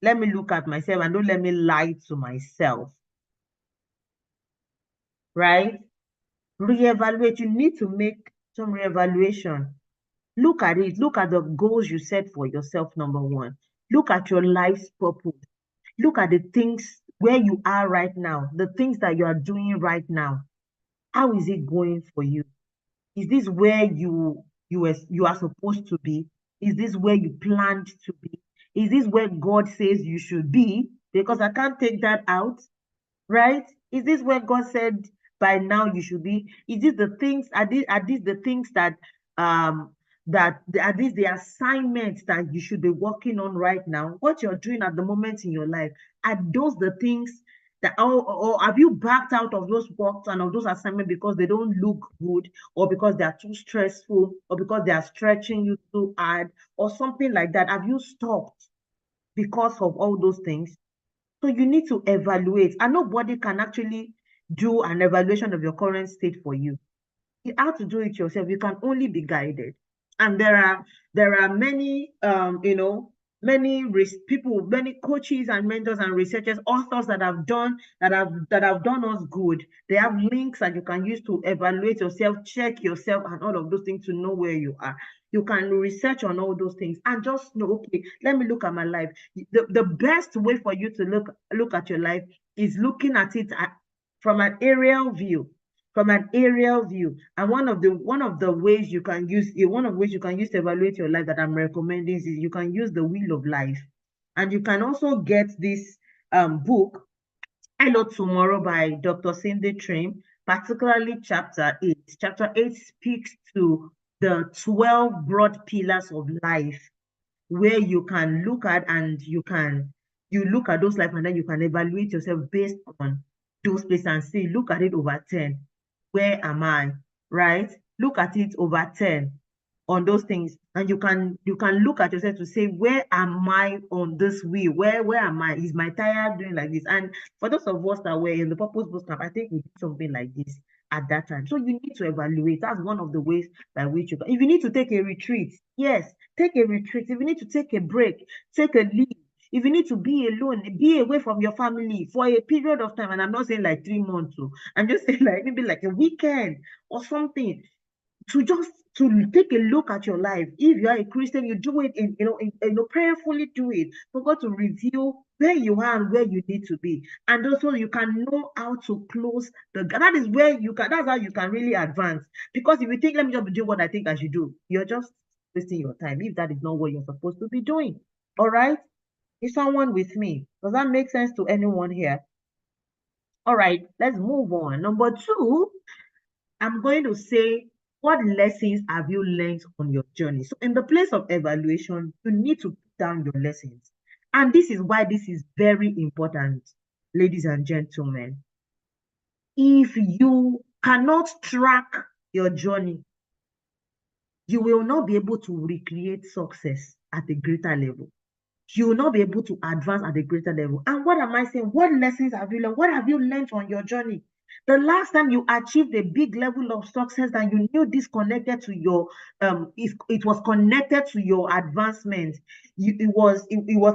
Let me look at myself and don't let me lie to myself, right? Reevaluate. You need to make some reevaluation. Look at it. Look at the goals you set for yourself, number one. Look at your life's purpose. Look at the things where you are right now, the things that you are doing right now. How is it going for you? Is this where you are supposed to be? Is this where you planned to be? Is this where God says you should be? Because I can't take that out, right? Is this where God said by now you should be? Is this the things, are these the things that are these the assignments that you should be working on right now? What you're doing at the moment in your life, are those the things that, or have you backed out of those works and of those assignments because they don't look good, or because they are too stressful, or because they are stretching you too hard, or something like that? Have you stopped because of all those things? So you need to evaluate, and nobody can actually do an evaluation of your current state for you. You have to do it yourself. You can only be guided. And there are many many people, many coaches and mentors and researchers, authors that have done us good. They have links that you can use to evaluate yourself, check yourself, and all of those things to know where you are. You can research on all those things and just know, okay, let me look at my life. The best way for you to look at your life is looking at it from an aerial view, and one of the ways you can use to evaluate your life that I'm recommending is you can use the wheel of life. And you can also get this book, Hello Tomorrow, by Dr. Cindy Trim, particularly chapter 8. Chapter 8 speaks to the 12 broad pillars of life, where you can look at, and you look at those life, and then you can evaluate yourself based on those places and say, look at it over 10. Where am I? Right? Look at it over 10 on those things. And you can look at yourself to say, where am I on this wheel? Where am I? Is my tire doing like this? And for those of us that were in the Purpose Boot Camp, I think we did something like this at that time. So you need to evaluate. That's one of the ways by which you can. If you need to take a retreat, yes, take a retreat. If you need to take a break, take a leave. If you need to be alone, be away from your family for a period of time, and I'm not saying like 3 months, I'm just saying like maybe like a weekend or something, to take a look at your life. If you are a Christian, you do it in prayerfully do it for God to reveal where you are and where you need to be, and also you can know how to close the gap. That is where you can. That's how you can really advance. Because if you think, let me just do what I think I should do, you're just wasting your time. If that is not what you're supposed to be doing, all right. Is someone with me? Does that make sense to anyone here? All right, let's move on. Number 2, I'm going to say, what lessons have you learned on your journey? So in the place of evaluation, you need to put down your lessons. And this is why this is very important, ladies and gentlemen. If you cannot track your journey, you will not be able to recreate success at a greater level. You will not be able to advance at a greater level. And what am I saying? What lessons have you learned? What have you learned on your journey? The last time you achieved a big level of success that you knew this connected to your, it was connected to your advancement. It was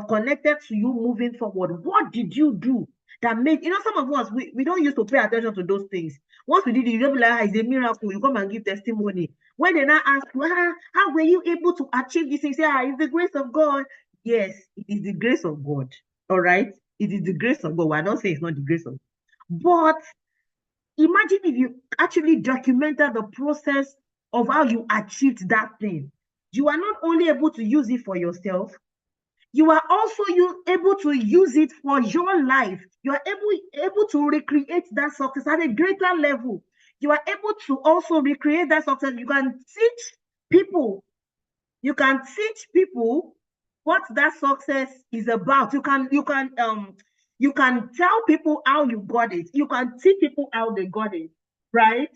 connected to you moving forward. What did you do that made, some of us, we don't used to pay attention to those things. Once we did it, you'll be like, it's a miracle. You come and give testimony. When they now ask, well, how were you able to achieve this thing? Say, it's the grace of God. Yes, it is the grace of God. All right? It is the grace of God. Well, I don't say it's not the grace of God. But imagine if you actually documented the process of how you achieved that thing. You are not only able to use it for yourself, you are also able to use it for your life. You are able to recreate that success at a greater level. You are able to also recreate that success. You can teach people. You can teach people what that success is about. You can tell people how you got it. You can teach people how they got it, right?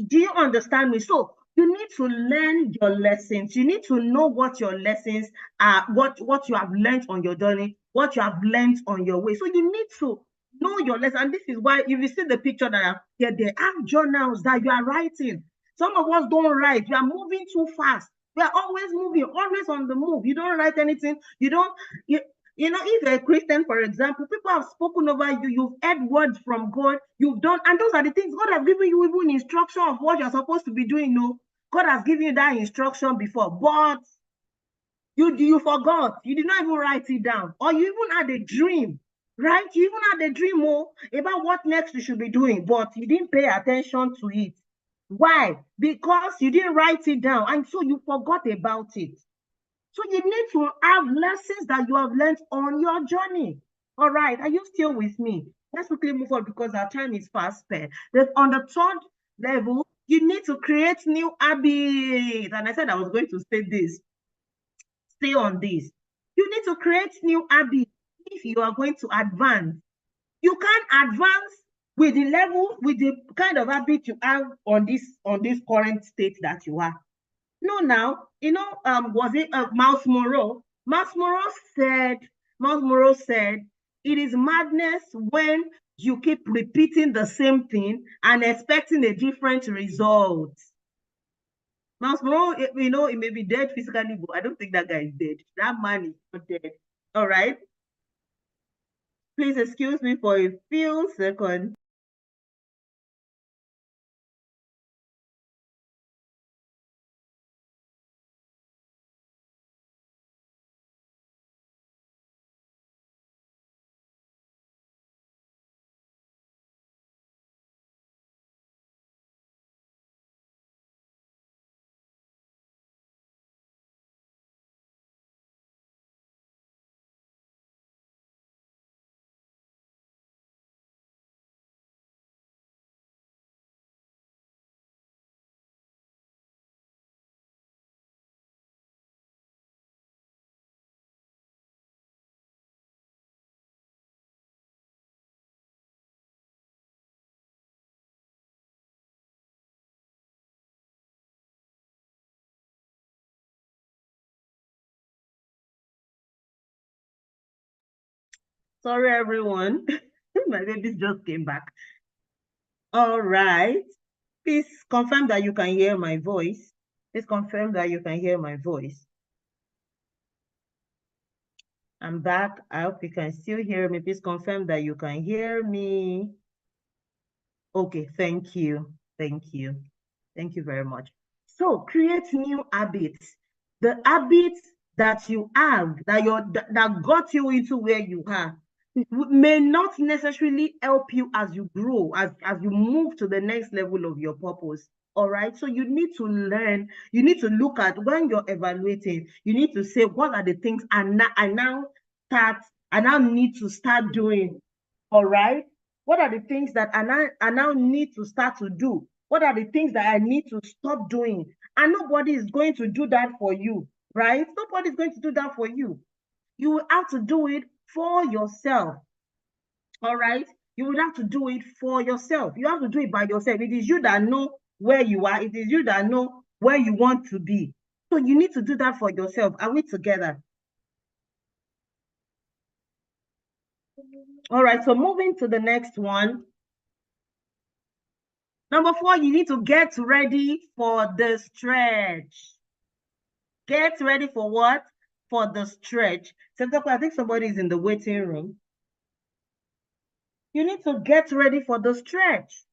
Do you understand me? So you need to learn your lessons. You need to know what your lessons are, what you have learned on your journey, what you have learned on your way. So you need to know your lesson. And this is why, if you see the picture that are here, they have journals that you are writing. Some of us don't write. We are moving too fast. We are always moving, always on the move. You don't write anything. If you're a Christian, for example, people have spoken over you, you've heard words from God, you've done, and those are the things God has given you, even instruction of what you're supposed to be doing. No, God has given you that instruction before, but you forgot. You did not even write it down, or you even had a dream, right? You even had a dream about what next you should be doing, but you didn't pay attention to it. Why? Because you didn't write it down, and so you forgot about it. So you need to have lessons that you have learned on your journey. All right, are you still with me? Let's quickly move on because our time is fast spent. On the 3rd level, you need to create new habits. And I said I was going to say this. Stay on this. You need to create new habits if you are going to advance. You can't advance with the kind of habit you have on this current state that you are. No, now, was it Miles Monroe? Miles Monroe said, it is madness when you keep repeating the same thing and expecting a different result. Miles Monroe, it may be dead physically, but I don't think that guy is dead. That man is not dead. All right. Please excuse me for a few seconds. Sorry, everyone. My babies just came back. All right. Please confirm that you can hear my voice. Please confirm that you can hear my voice. I'm back. I hope you can still hear me. Please confirm that you can hear me. Okay, thank you. Thank you. Thank you very much. So create new habits. The habits that you have, that got you into where you are, may not necessarily help you as you grow, as you move to the next level of your purpose. All right. So you need to learn, you need to look at when you're evaluating, you need to say, what are the things I now need to start doing. All right. What are the things that I now need to start to do? What are the things that I need to stop doing? And nobody is going to do that for you, right? Nobody is going to do that for you. You will have to do it for yourself. All right. You would have to do it for yourself. You have to do it by yourself. It is you that know where you are. It is you that know where you want to be. So you need to do that for yourself. Are we together? All right. So moving to the next one. Number 4, you need to get ready for the stretch. Get ready for what? For the stretch. So I think somebody is in the waiting room. You need to get ready for the stretch.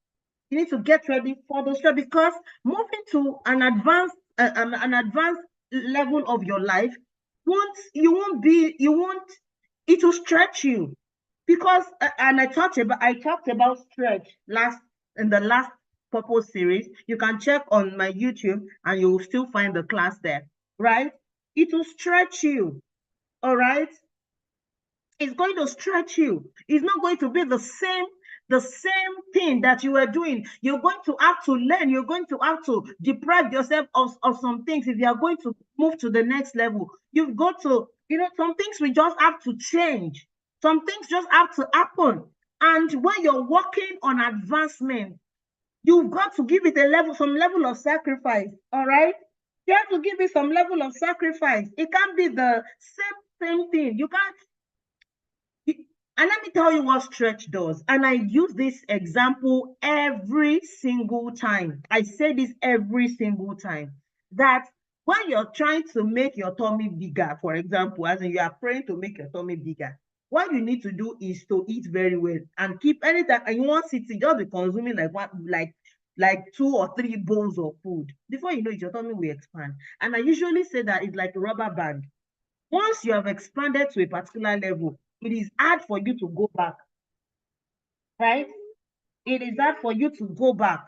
You need to get ready for the stretch, because moving to an advanced level of your life, it will stretch you. Because and I talked about stretch in the last purpose series. You can check on my YouTube and you will still find the class there, right? It will stretch you. All right. It's going to stretch you. It's not going to be the same thing that you were doing. You're going to have to learn. You're going to have to deprive yourself of some things if you are going to move to the next level. You've got to, some things we just have to change. Some things just have to happen. And when you're working on advancement, you've got to give it some level of sacrifice. All right. You have to give it some level of sacrifice. It can't be the same thing. You can't. And let me tell you what stretch does. And I use this example every single time. I say this every single time. That when you're trying to make your tummy bigger, for example, as in you are praying to make your tummy bigger, what you need to do is to eat very well and keep anytime. And you want to just be consuming like 2 or 3 bowls of food. Before you know it, your tummy will expand. And I usually say that it's like a rubber band. Once you have expanded to a particular level, it is hard for you to go back, right? It is hard for you to go back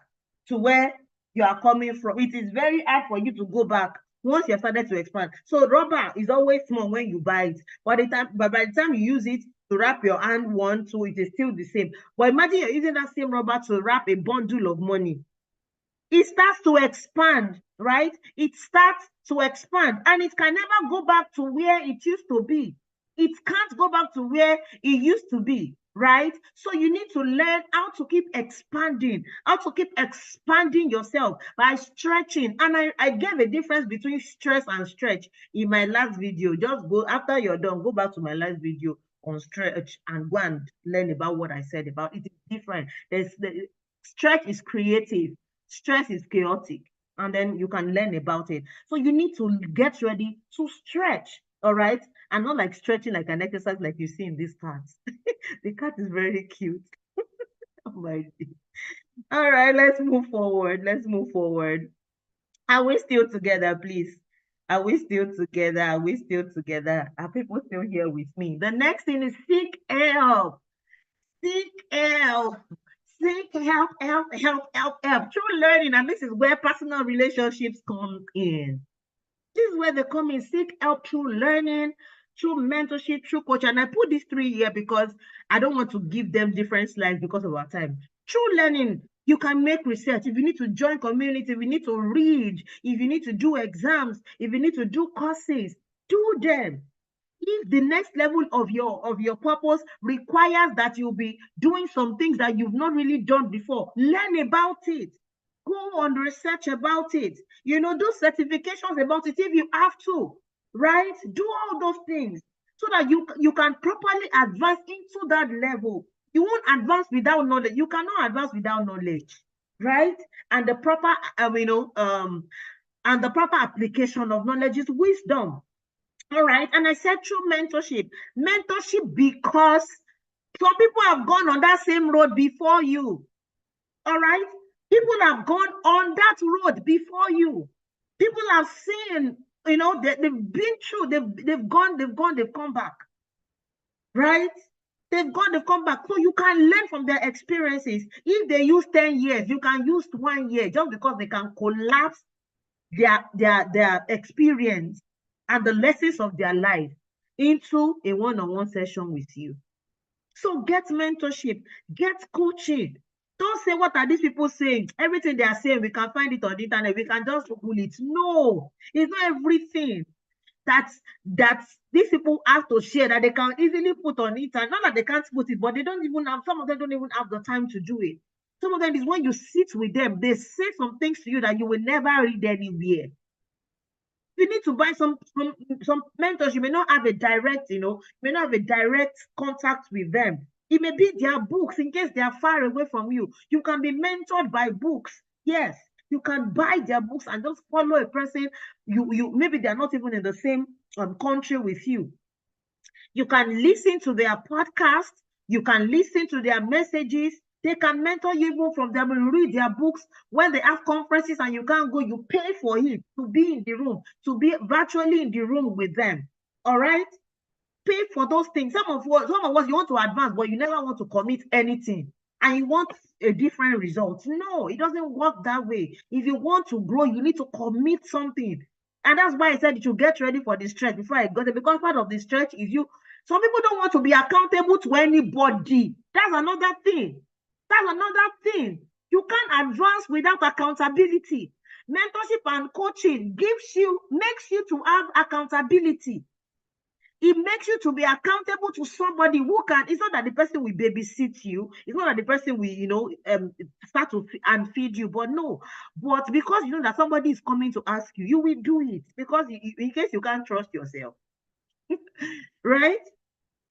to where you are coming from. It is very hard for you to go back once you have started to expand. So rubber is always small when you buy it. But by the time you use it to wrap your hand 1, 2, it is still the same. But imagine you're using that same rubber to wrap a bundle of money. It starts to expand, right? It starts to expand, and it can never go back to where it used to be. It can't go back to where it used to be, right? So you need to learn how to keep expanding yourself by stretching. And I gave a difference between stress and stretch in my last video. Just go, after you're done, go back to my last video stretch and go and learn about what I said about it. Is different. Stretch is creative, stress is chaotic, and then you can learn about it. So you need to get ready to stretch, all right? And not like stretching like an exercise like you see in this cat. The cat is very cute. Oh my God. All right, let's move forward. Let's move forward. Are we still together, please? Are we still together? Are we still together? Are people still here with me? The next thing is seek help. Seek help. Seek help, help, help, help, help. True learning, and this is where personal relationships come in. This is where they come in. Seek help through learning, through mentorship, through coach. And I put these three here because I don't want to give them different slides because of our time. Through learning, you can make research. If you need to join community, if you need to read, if you need to do exams, if you need to do courses, do them. If the next level of your purpose requires that you'll be doing some things that you've not really done before, learn about it. Go on research about it. You know, do certifications about it if you have to, right? Do all those things so that you can properly advance into that level. You won't advance without knowledge. You cannot advance without knowledge, right? And the proper, and the proper application of knowledge is wisdom. All right. And I said through mentorship. Mentorship because some people have gone on that same road before you. All right. People have gone on that road before you. People have seen, you know, they've been through, they've come back. Right? They've come back. So you can learn from their experiences. If they use 10 years, you can use 1 year just because they can collapse their experience and the lessons of their life into a one-on-one session with you. So get mentorship, get coaching. Don't say, what are these people saying? Everything they are saying, we can find it on the internet. We can just Google it. No, it's not everything that these people have to share that they can easily put on it. And not that they can't put it, but they don't even have, some of them don't even have the time to do it. Some of them is when you sit with them, they say some things to you that you will never read anywhere. You need to buy some mentors. You may not have a direct, you may not have a direct contact with them. It may be their books in case they are far away from you. You can be mentored by books. Yes, you can buy their books and just follow a person. You maybe they're not even in the same country with you. You can listen to their podcast. You can listen to their messages. They can mentor you even from them. You read their books. When they have conferences and you can't go, you pay for it to be in the room, to be virtually in the room with them. All right? Pay for those things. Some of us, you want to advance, but you never want to commit anything. And you want a different result. No, it doesn't work that way. If you want to grow, you need to commit something. And that's why I said you should get ready for the stretch before I got it. Because part of the stretch is some people don't want to be accountable to anybody. That's another thing. That's another thing. You can't advance without accountability. Mentorship and coaching makes you to have accountability. It makes you to be accountable to somebody who can. It's not that the person will babysit you. It's not that the person will, start to and feed you. But no, but because you know that somebody is coming to ask you, you will do it because in case you can't trust yourself, right?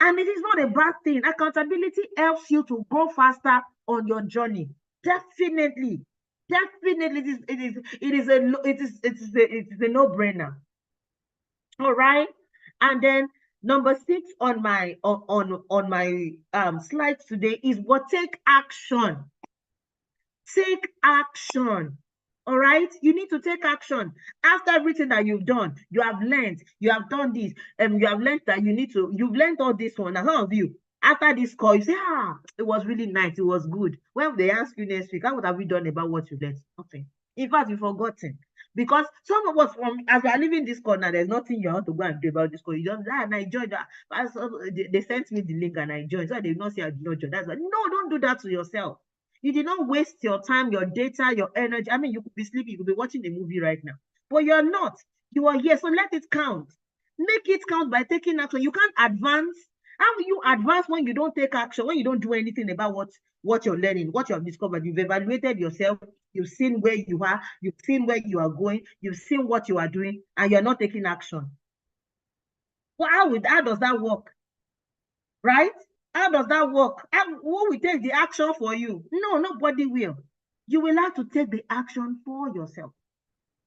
And it is not a bad thing. Accountability helps you to go faster on your journey. Definitely, it is a no-brainer. All right, and then number 6 on my slides today is what take action. Take action. All right, you need to take action after everything that you've done. You have learned, you have done this, and you have learned that you've learned all this one. And some of you, after this call, you say, it was really nice, it was good. When they ask you next week, what have you done about what you learned? Nothing. In fact, you've forgotten. Because some of us, as we are leaving this corner, there's nothing you want to go and do about this call. You just, and I joined that. They sent me the link and I joined. So I did not say I did not join. That's why, no, don't do that to yourself. You did not waste your time, your data, your energy. I mean, you could be sleeping, you could be watching a movie right now, but you're not. You are here, so let it count. Make it count by taking action. You can't advance. How will you advance when you don't take action, when you don't do anything about what you're learning, what you have discovered? You've evaluated yourself, you've seen where you are, you've seen where you are going, you've seen what you are doing, and you're not taking action. Well, how does that work? right? How does that work? Who will take the action for you? No, nobody will. You will have to take the action for yourself,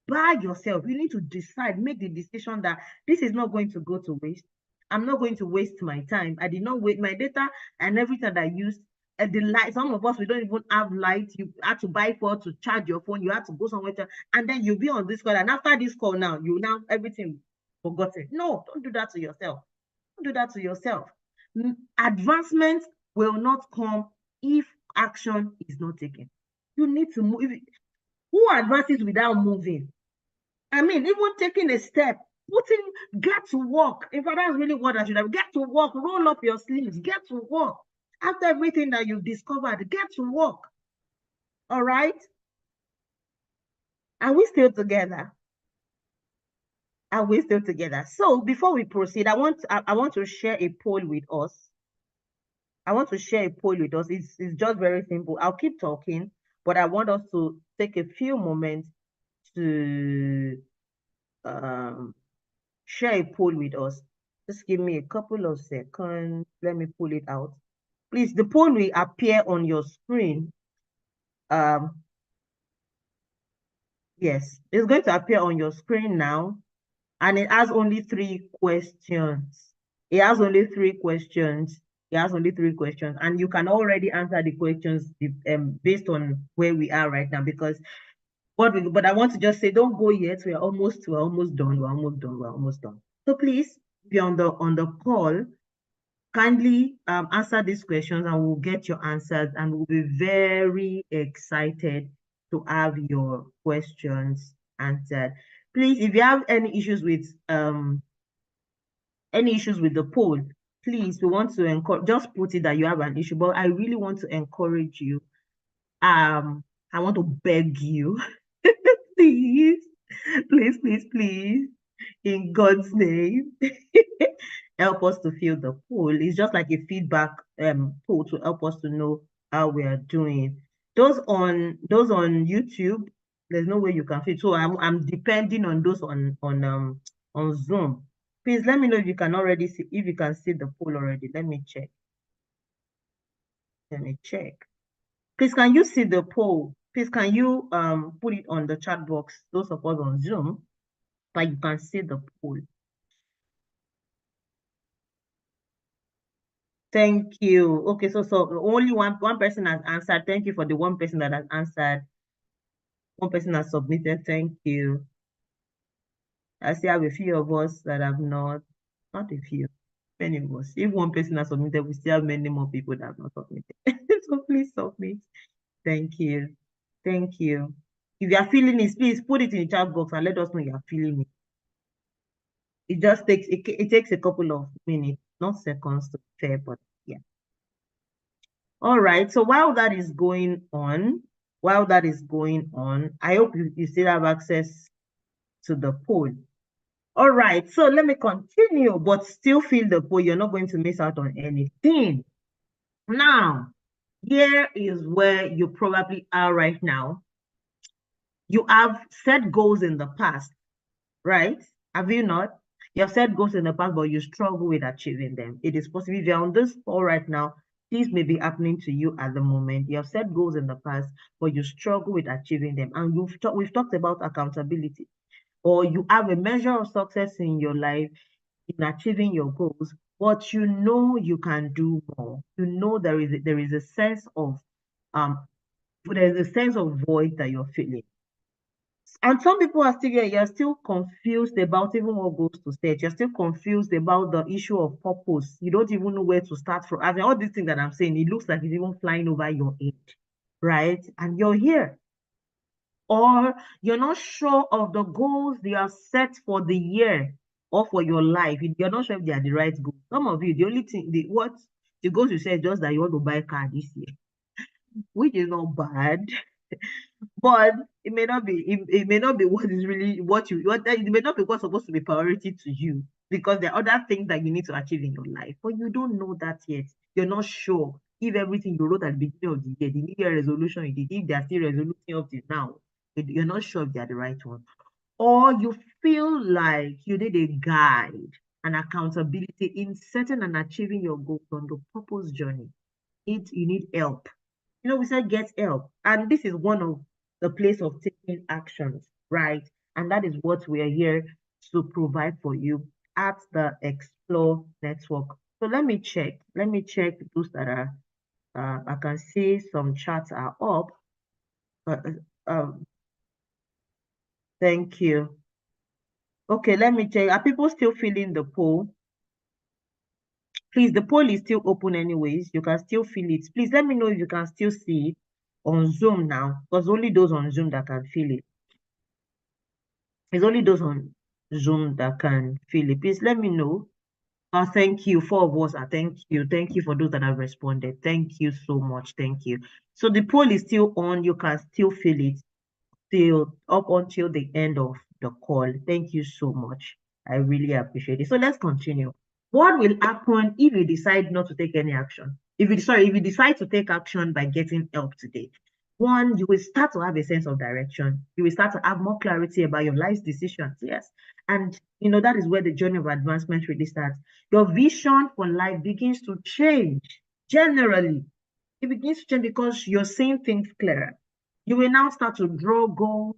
by yourself. You need to decide, make the decision that this is not going to go to waste. I'm not going to waste my time. I did not waste my data and everything that I used. And the light, some of us, we don't even have light. You had to buy for to charge your phone. You had to go somewhere to, and then you'll be on this call. And after this call now, you now everything forgotten. No, don't do that to yourself. Don't do that to yourself. Advancement will not come if action is not taken. You need to move. Who advances without moving? I mean, even taking a step, get to work. In fact, that's really what I should have. Get to work, roll up your sleeves, get to work. After everything that you've discovered, get to work. All right? Are we still together? Are we still together? So before we proceed, I want to share a poll with us. I want to share a poll with us. It's just very simple. I'll keep talking, but I want us to take a few moments to share a poll with us. Just give me a couple of seconds. Let me pull it out. Please, the poll will appear on your screen. Yes, it's going to appear on your screen now. And it has only 3 questions. It has only 3 questions. It has only 3 questions. And you can already answer the questions based on where we are right now. Because but I want to just say, don't go yet. We're almost done. So please be on the call. Kindly answer these questions and we'll get your answers, and we'll be very excited to have your questions answered. Please, if you have any issues with the poll, please, we want to encourage, just put it that you have an issue, but I really want to encourage you. I want to beg you, please, in God's name, help us to fill the poll. It's just like a feedback poll to help us to know how we are doing. Those on YouTube, there's no way you can fill. So I'm depending on those on Zoom. Please let me know if you can already see, if you can see the poll already. Let me check. Please, can you see the poll? Please, can you put it on the chat box, those of us on Zoom, but you can see the poll. Thank you. Okay, so only one person has answered. Thank you for the one person that has answered. One person has submitted. Thank you. I still have a few of us that have not a few, many of us. If one person has submitted, we still have many more people that have not submitted. So please submit. Thank you. Thank you. If you are feeling it, please put it in the chat box and let us know you are feeling it. It just takes it takes a couple of minutes, not seconds to prepare, but yeah. All right. So while that is going on, I hope you still have access to the poll. All right. So let me continue, but still fill the poll. You're not going to miss out on anything. Now, here is where you probably are right now. You have set goals in the past, right? Have you not? You have set goals in the past, but you struggle with achieving them. It is possible. If you're on this call right now, this may be happening to you at the moment. You have set goals in the past, but you struggle with achieving them. And we've talked about accountability. Or you have a measure of success in your life in achieving your goals, but you know you can do more. You know there is a sense of void that you're feeling. And some people are still here, you're still confused about even what goals to set. You're still confused about the issue of purpose. You don't even know where to start from. I mean, all these things that I'm saying, it looks like it's even flying over your head, right? And you're here. Or you're not sure of the goals you have set for the year or for your life. You're not sure if they are the right goals. Some of you, the only thing, the goals you say is just that you want to buy a car this year, which is not bad. But it may not be it may not be what is really it may not be what's supposed to be priority to you, because there are other things that you need to achieve in your life, but you don't know that yet. You're not sure if everything you wrote at the beginning of the year, the New Year resolution you did, if they're still resolution up to now, you're not sure if they're the right one. Or you feel like you need a guide. and accountability in setting and achieving your goals on the purpose journey. You need help. We said get help. And this is one of the place of taking actions, right? And that is what we are here to provide for you at the Explore Network. So let me check. Let me check those that are, I can see some chats are up. Uh, um, thank you. Okay, let me check. Are people still filling the poll? Please, the poll is still open anyways. You can still fill it. Please let me know if you can still see it on Zoom now, because only those on Zoom that can fill it. It's only those on Zoom that can fill it. Please let me know. Thank you. 4 of us. Thank you. Thank you for those that have responded. Thank you so much. Thank you. So the poll is still on. You can still fill it till up until the end of the call. Thank you so much. I really appreciate it. So let's continue. What will happen if you decide not to take any action? If you decide to take action by getting help today, one, you will start to have a sense of direction. You will start to have more clarity about your life's decisions. Yes. And that is where the journey of advancement really starts. Your vision for life begins to change. Generally, it begins to change because you're seeing things clearer. You will now start to draw goals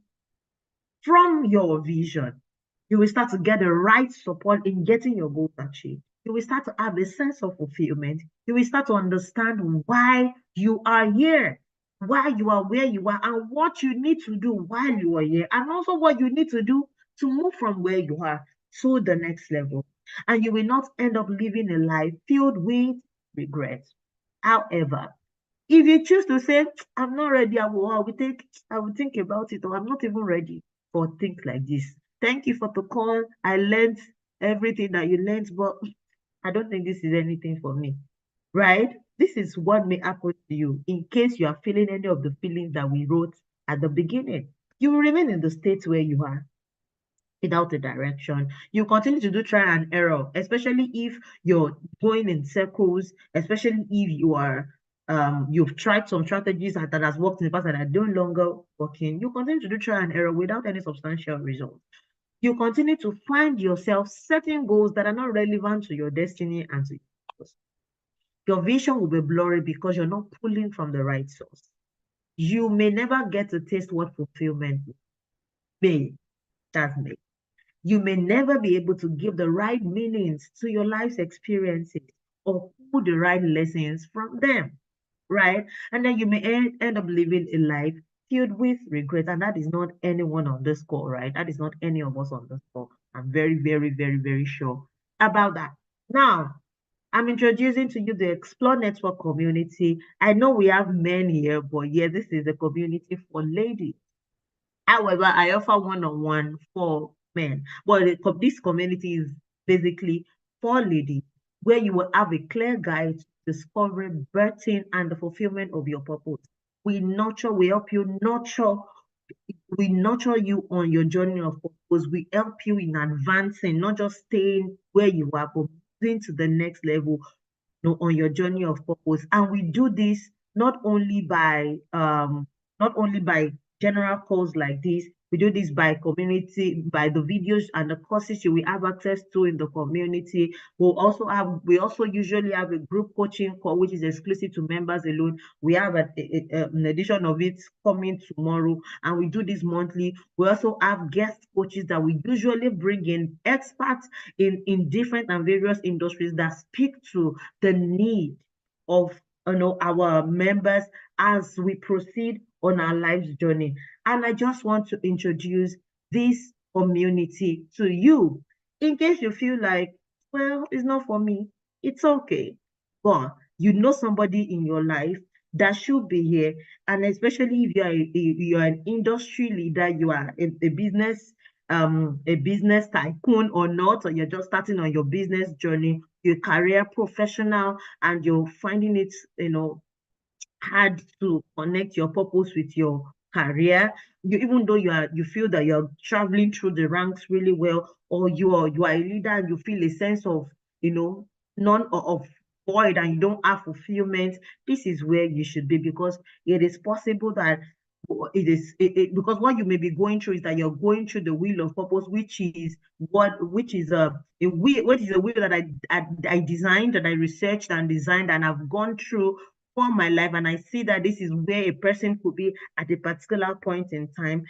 from your vision. You will start to get the right support in getting your goals achieved. You will start to have a sense of fulfillment. You will start to understand why you are here, why you are where you are, and what you need to do while you are here, and also what you need to do to move from where you are to the next level. And you will not end up living a life filled with regret. However, if you choose to say, I'm not ready, I will think about it, or I'm not even ready for things like this. Thank you for the call. I learned everything that you learned, but I don't think this is anything for me. Right? This is what may happen to you in case you are feeling any of the feelings that we wrote at the beginning. You will remain in the state where you are without a direction. You continue to do trial and error, especially if you're going in circles, especially if you've tried some strategies that has worked in the past and are no longer working. You continue to do trial and error without any substantial results. You continue to find yourself setting goals that are not relevant to your destiny and to your vision will be blurry because you're not pulling from the right source. You may never get to taste what fulfillment may. That's me. You may never be able to give the right meanings to your life's experiences or pull the right lessons from them, right? And then you may end up living a life filled with regret. And that is not anyone on this call, right? That is not any of us on this call. I'm very, very, very, very sure about that. Now, I'm introducing to you the Explore Network community. I know we have men here, but yeah, this is a community for ladies. However, I offer one-on-one for men. But this community is basically for ladies, where you will have a clear guide to discovering, birthing, and the fulfillment of your purpose. We help you nurture, we nurture you on your journey of purpose. We help you in advancing, not just staying where you are, but moving to the next level on your journey of purpose. And we do this not only by general calls like this. We do this by community, by the videos and the courses you will have access to in the community. We also usually have a group coaching call, which is exclusive to members alone. We have an edition of it coming tomorrow, and we do this monthly. We also have guest coaches that we usually bring in, experts in different and various industries that speak to the need of our members as we proceed on our life's journey. And I just want to introduce this community to you in case you feel like, well, it's not for me. It's okay. But you know somebody in your life that should be here. And especially if you're an industry leader, you are a business tycoon or not, or you're just starting on your business journey, you're a career professional, and you're finding it, hard to connect your purpose with your career. Even though you feel that you're traveling through the ranks really well, or you are a leader and you feel a sense of, none of void and you don't have fulfillment, this is where you should be, because it is possible that because what you may be going through is that you're going through the wheel of purpose, which is a wheel, which is a wheel that I designed, that I researched and designed, and I've gone through for my life, and I see that this is where a person could be at a particular point in time.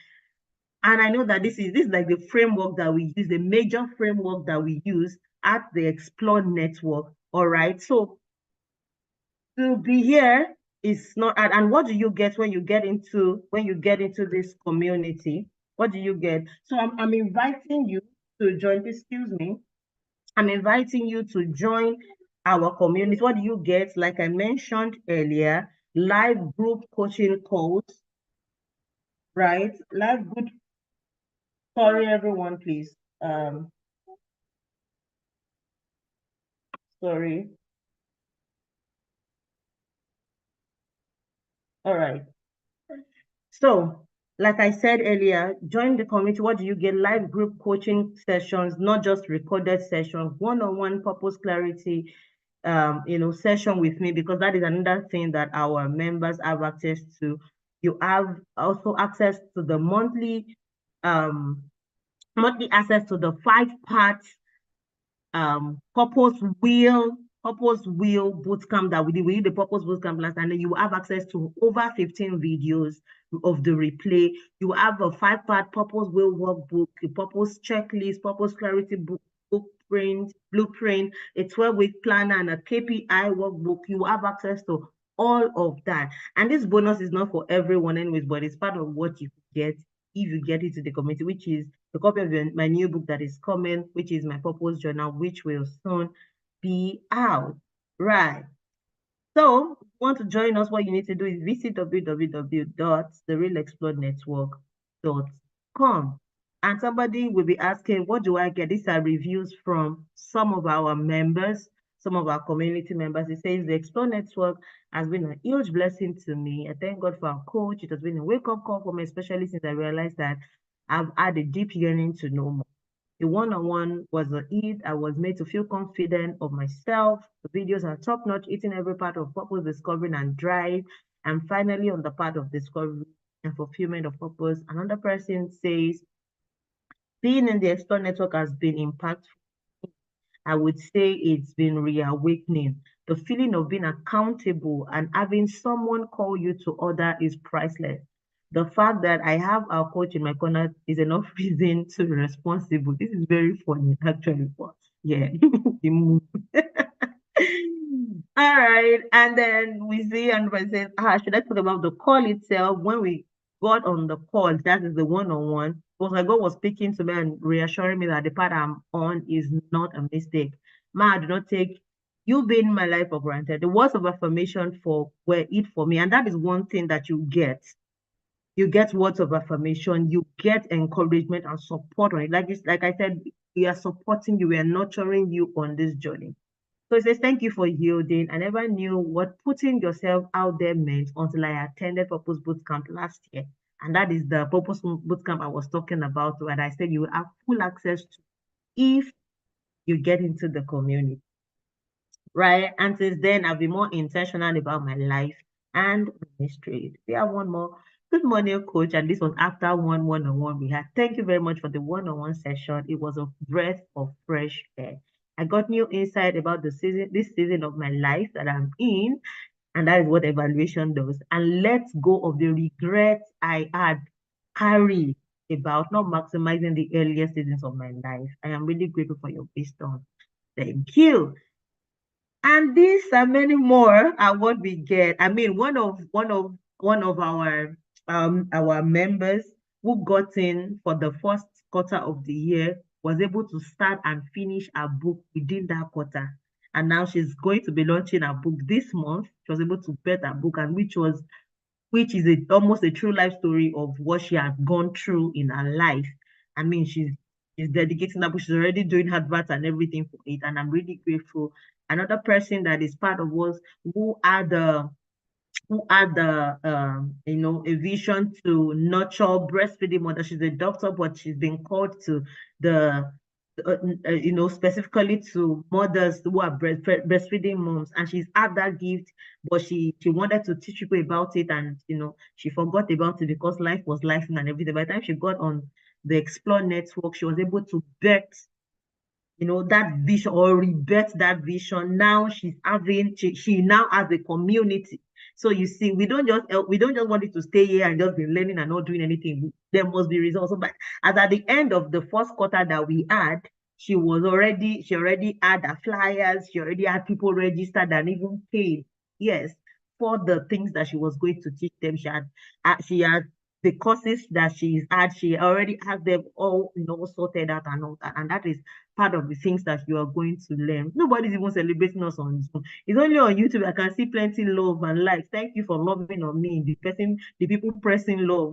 And I know that this is like the framework that we use, the major framework that we use at the Explore Network. All right. So to be here is not, and what do you get when you get into this community? What do you get? So I'm inviting you to join, excuse me. I'm inviting you to join our community. What do you get? Like I mentioned earlier, live group coaching calls, right? Live group. Sorry, everyone, please. Sorry. All right. So, like I said earlier, join the community. What do you get? Live group coaching sessions, not just recorded sessions, one-on-one purpose clarity, session with me, because that is another thing that our members have access to. You have also access to the monthly access to the 5-part purpose wheel bootcamp that we did. We did the purpose bootcamp last, and then you have access to over 15 videos of the replay. You have a 5-part purpose wheel workbook, a purpose checklist, purpose clarity blueprint, a 12-week planner, and a KPI workbook. You have access to all of that. And this bonus is not for everyone anyways, but it's part of what you get if you get into the community, which is a copy of my new book that is coming, which is my purpose journal, which will soon be out. Right. So, if you want to join us, what you need to do is visit www.therealexplorenetwork.com. And somebody will be asking, what do I get? These are reviews from some of our members, some of our community members. It says the Explore Network has been a huge blessing to me. I thank God for our coach. It has been a wake-up call for me, especially since I realized that I've had a deep yearning to know more. The one-on-one was a hit. I was made to feel confident of myself. The videos are top-notch, eating every part of purpose, discovering and drive. And finally, on the part of discovery and fulfillment of purpose, another person says, being in the Explore Network has been impactful. I would say it's been reawakening. The feeling of being accountable and having someone call you to order is priceless. The fact that I have our coach in my corner is enough reason to be responsible. This is very funny, actually. But yeah, the move. All right. And then we see and says, should I talk about the call itself? When we got on the call, that is the one-on-one, because my God was speaking to me and reassuring me that the part I'm on is not a mistake. Ma, do not take you being in my life for granted. The words of affirmation were it for me. And that is one thing that you get. You get words of affirmation, you get encouragement and support on it. Like I said, we are supporting you, we are nurturing you on this journey. So it says, thank you for yielding. I never knew what putting yourself out there meant until I attended Purpose Bootcamp last year. And that is the Purpose Bootcamp I was talking about, where I said you will have full access to if you get into the community. Right? And since then, I've been more intentional about my life and ministry. We have one more. Good morning, coach. And this was after one-on-one we had. Thank you very much for the one-on-one session. It was a breath of fresh air. I got new insight about this season of my life that I'm in, and that is what evaluation does. And let go of the regrets I had carried about not maximizing the earlier seasons of my life. I am really grateful for your wisdom. Thank you. And these and many more are what we get. I mean, one of our members who got in for the first quarter of the year was able to start and finish her book within that quarter. And now she's going to be launching her book this month. She was able to bet her book, and which is almost a true life story of what she has gone through in her life. I mean, she's dedicating that book. She's already doing adverts and everything for it, and I'm really grateful. Another person that is part of us who had the a vision to nurture breastfeeding mother. She's a doctor, but she's been called to the specifically to mothers who are breastfeeding moms, and she's had that gift, but she wanted to teach people about it, and she forgot about it because life was life and everything. By the time she got on the Explore network, she was able to birth that vision, or rebirth that vision. Now she now has a community. So you see, we don't just want it to stay here and just be learning and not doing anything. There must be results. So, but as at the end of the first quarter that we had, she already had her flyers, she already had people registered and even paid. Yes, for the things that she was going to teach them. She had the courses that she already had them all sorted out and all that. And that is part of the things that you are going to learn. Nobody's even celebrating us on Zoom. It's only on YouTube. I can see plenty love and likes. Thank you for loving on me, the people pressing love.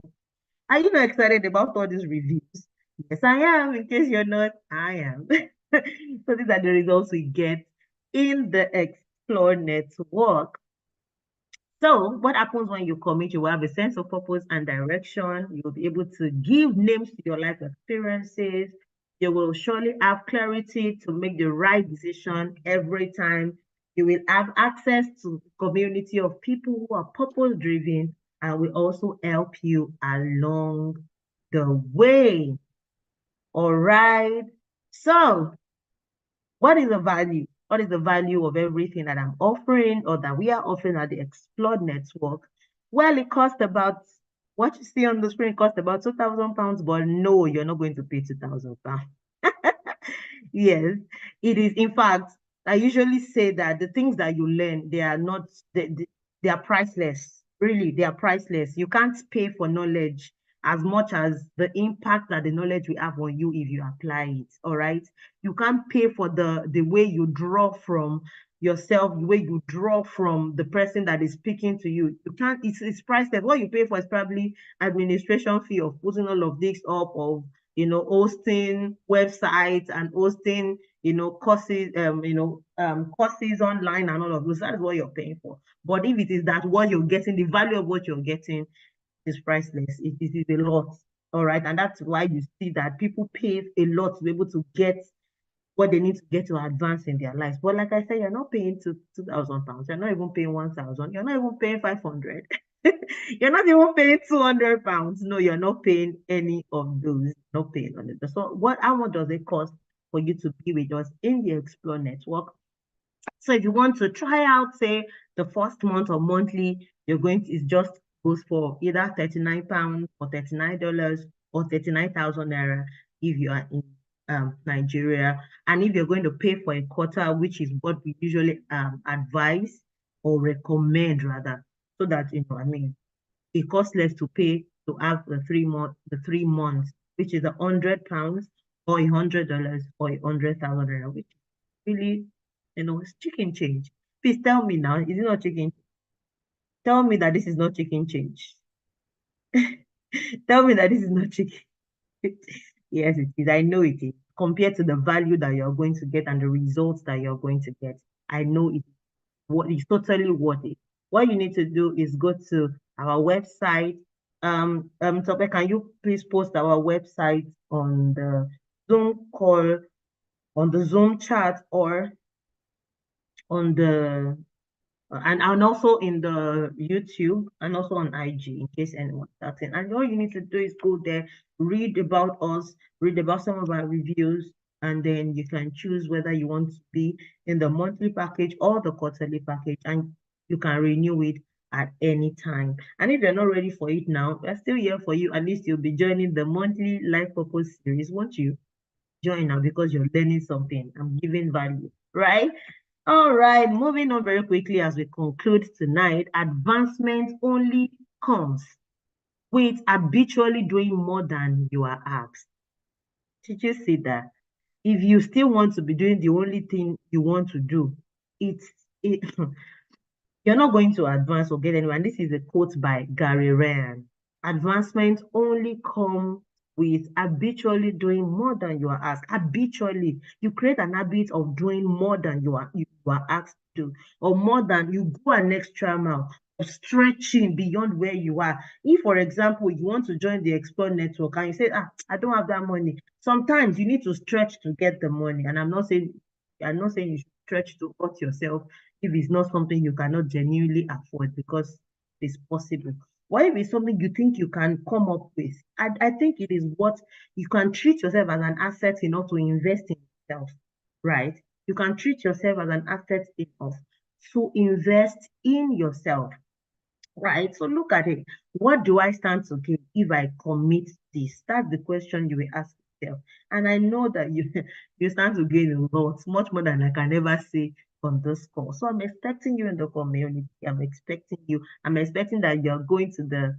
Are you not excited about all these reviews? Yes, I am. In case you're not, I am. So these are the results we get in the Explore network. So what happens when you commit? You will have a sense of purpose and direction. You will be able to give names to your life experiences. You will surely have clarity to make the right decision every time. You will have access to a community of people who are purpose-driven and will also help you along the way. All right. So what is the value? What is the value of everything that I'm offering or that we are offering at the Explore network? Well, it costs about, what you see on the screen costs about £2,000, but no, you're not going to pay £2,000. Yes, it is. In fact, I usually say that the things that you learn, they are not, they are priceless. Really, they are priceless. You can't pay for knowledge as much as the impact that the knowledge will have on you if you apply it. All right. You can't pay for the way you draw from yourself, the way you draw from the person that is speaking to you. You can't, it's priceless. What you pay for is probably administration fee of putting all of this up, of hosting websites and hosting, courses, courses online and all of those. That's what you're paying for. But if it is that what you're getting, the value of what you're getting is priceless. It is a lot. All right. And that's why you see that people pay a lot to be able to get what they need to get to advance in their lives. But like I said, you're not paying £2,000. You're not even paying 1,000. You're not even paying 500. You're not even paying £200. No, you're not paying any of those. Not paying on it. So how much does it cost for you to be with us in the Explore network? So if you want to try out, say, the first month or monthly, it just goes for either £39 or $39 or 39,000 naira if you are in Nigeria. And if you're going to pay for a quarter, which is what we usually advise or recommend rather, so that, it costs less to pay to have the 3 months, which is £100 or $100 or 100,000 naira, which really, it's chicken change. Please tell me now, is it not chicken? Tell me that this is not chicken change. Tell me that this is not chicken. Yes, it is. I know it is. Compared to the value that you're going to get and the results that you're going to get, I know it is totally worth it. What you need to do is go to our website. Tope, can you please post our website on the Zoom call, on the Zoom chat, or on the and also in the YouTube and also on IG in case anyone's asking. And all you need to do is go there, read about us, read about some of our reviews, and then you can choose whether you want to be in the monthly package or the quarterly package, and you can renew it at any time. And if you're not ready for it now, we're still here for you. At least you'll be joining the monthly life purpose series, won't you? Join now because you're learning something. I'm giving value, right? All right, moving on very quickly as we conclude tonight. Advancement only comes with habitually doing more than you are asked. Did you see that? If you still want to be doing the only thing you want to do, it you're not going to advance or get anywhere. And this is a quote by Gary Ryan. Advancement only comes with habitually doing more than you are asked. Habitually, you create an habit of doing more than you are asked to, or more than you go an extra mile, stretching beyond where you are. If, for example, you want to join the Explore Network and you say, I don't have that money. Sometimes you need to stretch to get the money. And I'm not saying you should stretch to hurt yourself if it's not something you cannot genuinely afford, because it's possible. What if it's something you think you can come up with? I think it is what you can treat yourself as an asset enough to invest in yourself, right? You can treat yourself as an asset enough to invest in yourself, right? So look at it. What do I stand to gain if I commit this? That's the question you will ask yourself. And I know that you you stand to gain a lot, much more than I can ever say on this call. So I'm expecting you in the community. I'm expecting that you're going to the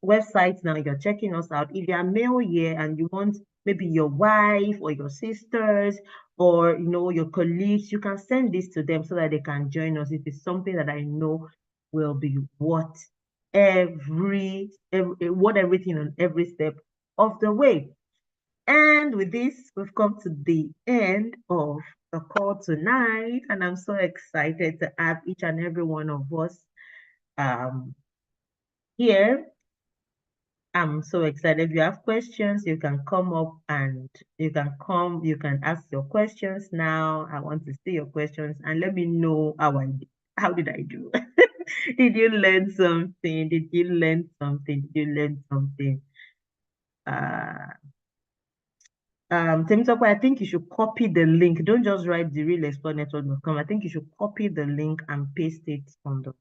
website now, you're checking us out. If you're male here and you want maybe your wife or your sisters or your colleagues, you can send this to them so that they can join us. If it's something that I know will be worth everything on every step of the way. And with this, we've come to the end of the call tonight, and I'm so excited to have each and every one of us here. I'm so excited. If you have questions, you can come up and you can ask your questions now. I want to see your questions and let me know how did I do? Did you learn something? Did you learn something? Did you learn something? Temitope, I think you should copy the link. Don't just write the realexplorernetwork.com. I think you should copy the link and paste it on the.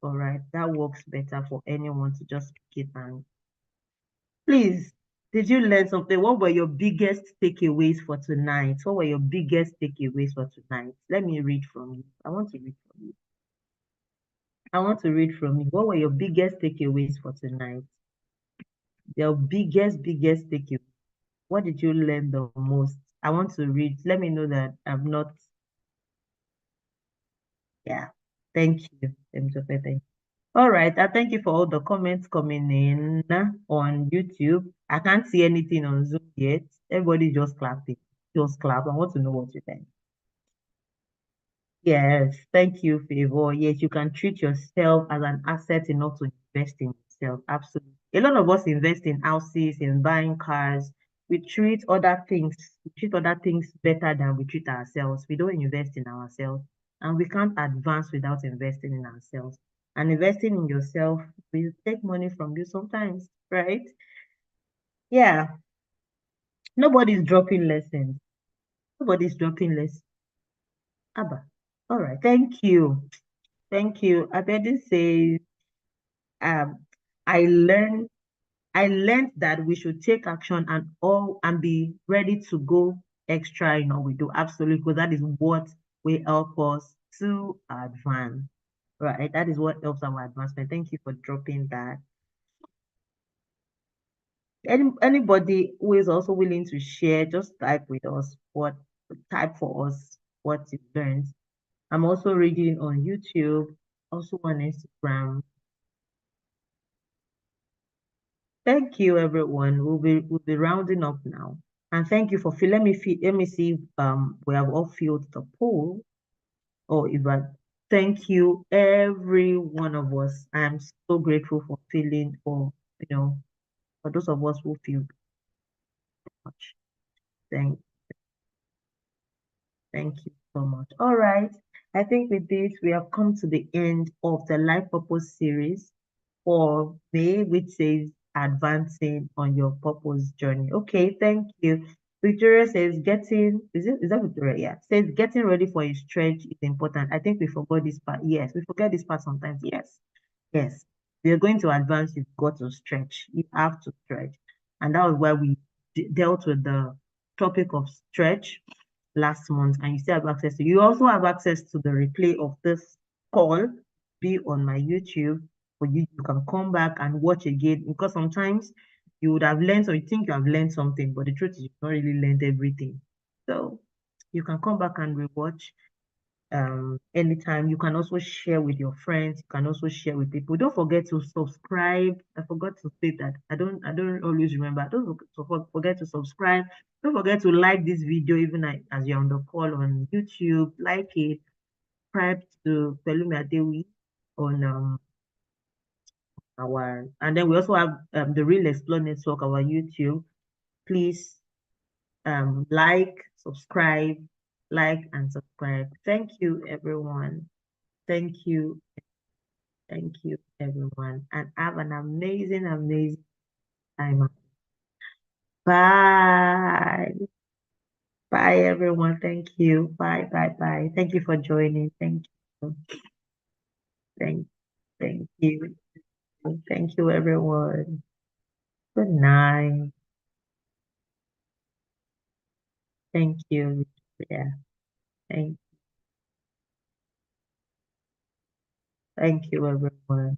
All right, that works better for anyone to just pick it. And please, did you learn something? What were your biggest takeaways for tonight? What were your biggest takeaways for tonight? Let me read from you. I want to read from you. What were your biggest takeaways for tonight? Your biggest takeaway. What did you learn the most? I want to read. Let me know that I'm not. Yeah. Thank you. Thank you. All right. I thank you for all the comments coming in on YouTube. I can't see anything on Zoom yet. Everybody just clapping. Just clap. I want to know what you think. Yes, thank you, Favor. Yes, you can treat yourself as an asset enough to invest in yourself. Absolutely. A lot of us invest in houses, in buying cars. We treat other things, better than we treat ourselves. We don't invest in ourselves, and we can't advance without investing in ourselves. And investing in yourself will take money from you sometimes, right? Yeah. Nobody's dropping lessons. Nobody's dropping lessons. Abba. All right. Thank you. Thank you. Abedi says, um, I learned I learned that we should take action and be ready to go extra in all we do. Absolutely, because that is what will help us to advance. Right. That is what helps our advancement. Thank you for dropping that. Anybody who is also willing to share, just type with us type for us what you learned. I'm also reading on YouTube, also on Instagram. Thank you, everyone. We'll be rounding up now. And thank you for let me see if we have all filled the poll. Or if I thank you, every one of us. I am so grateful for for those of us who feel much. Thank you so much. All right. I think with this we have come to the end of the Life Purpose series for May, which says advancing on your purpose journey. Okay, thank you. Victoria says is that Victoria? Yeah. Says getting ready for a stretch is important. I think we forgot this part. Yes, we forget this part sometimes. Yes. Yes. We are going to advance, you've got to stretch. You have to stretch. And that was why we dealt with the topic of stretch last month, and you still have access to. You also have access to the replay of this call, be on my YouTube, or you can come back and watch again, because sometimes you would have learned or you think you have learned something, but the truth is you've not really learned everything. So you can come back and rewatch anytime. You can also share with your friends. You can also share with people. Don't forget to subscribe. I forgot to say that. I don't always remember. Don't forget to subscribe. Don't forget to like this video, even as you're on the call on YouTube. Like it. Subscribe to Pelumi Adeuyi on and then we also have the Real Explore Network, our YouTube. Please like and subscribe. Thank you, everyone. Thank you. Thank you, everyone. And have an amazing, amazing time. Bye. Bye, everyone. Thank you. Bye, bye, bye. Thank you for joining. Thank you. Thank, thank you. Thank you, everyone. Good night. Thank you. Yeah. Thank, thank you, everyone.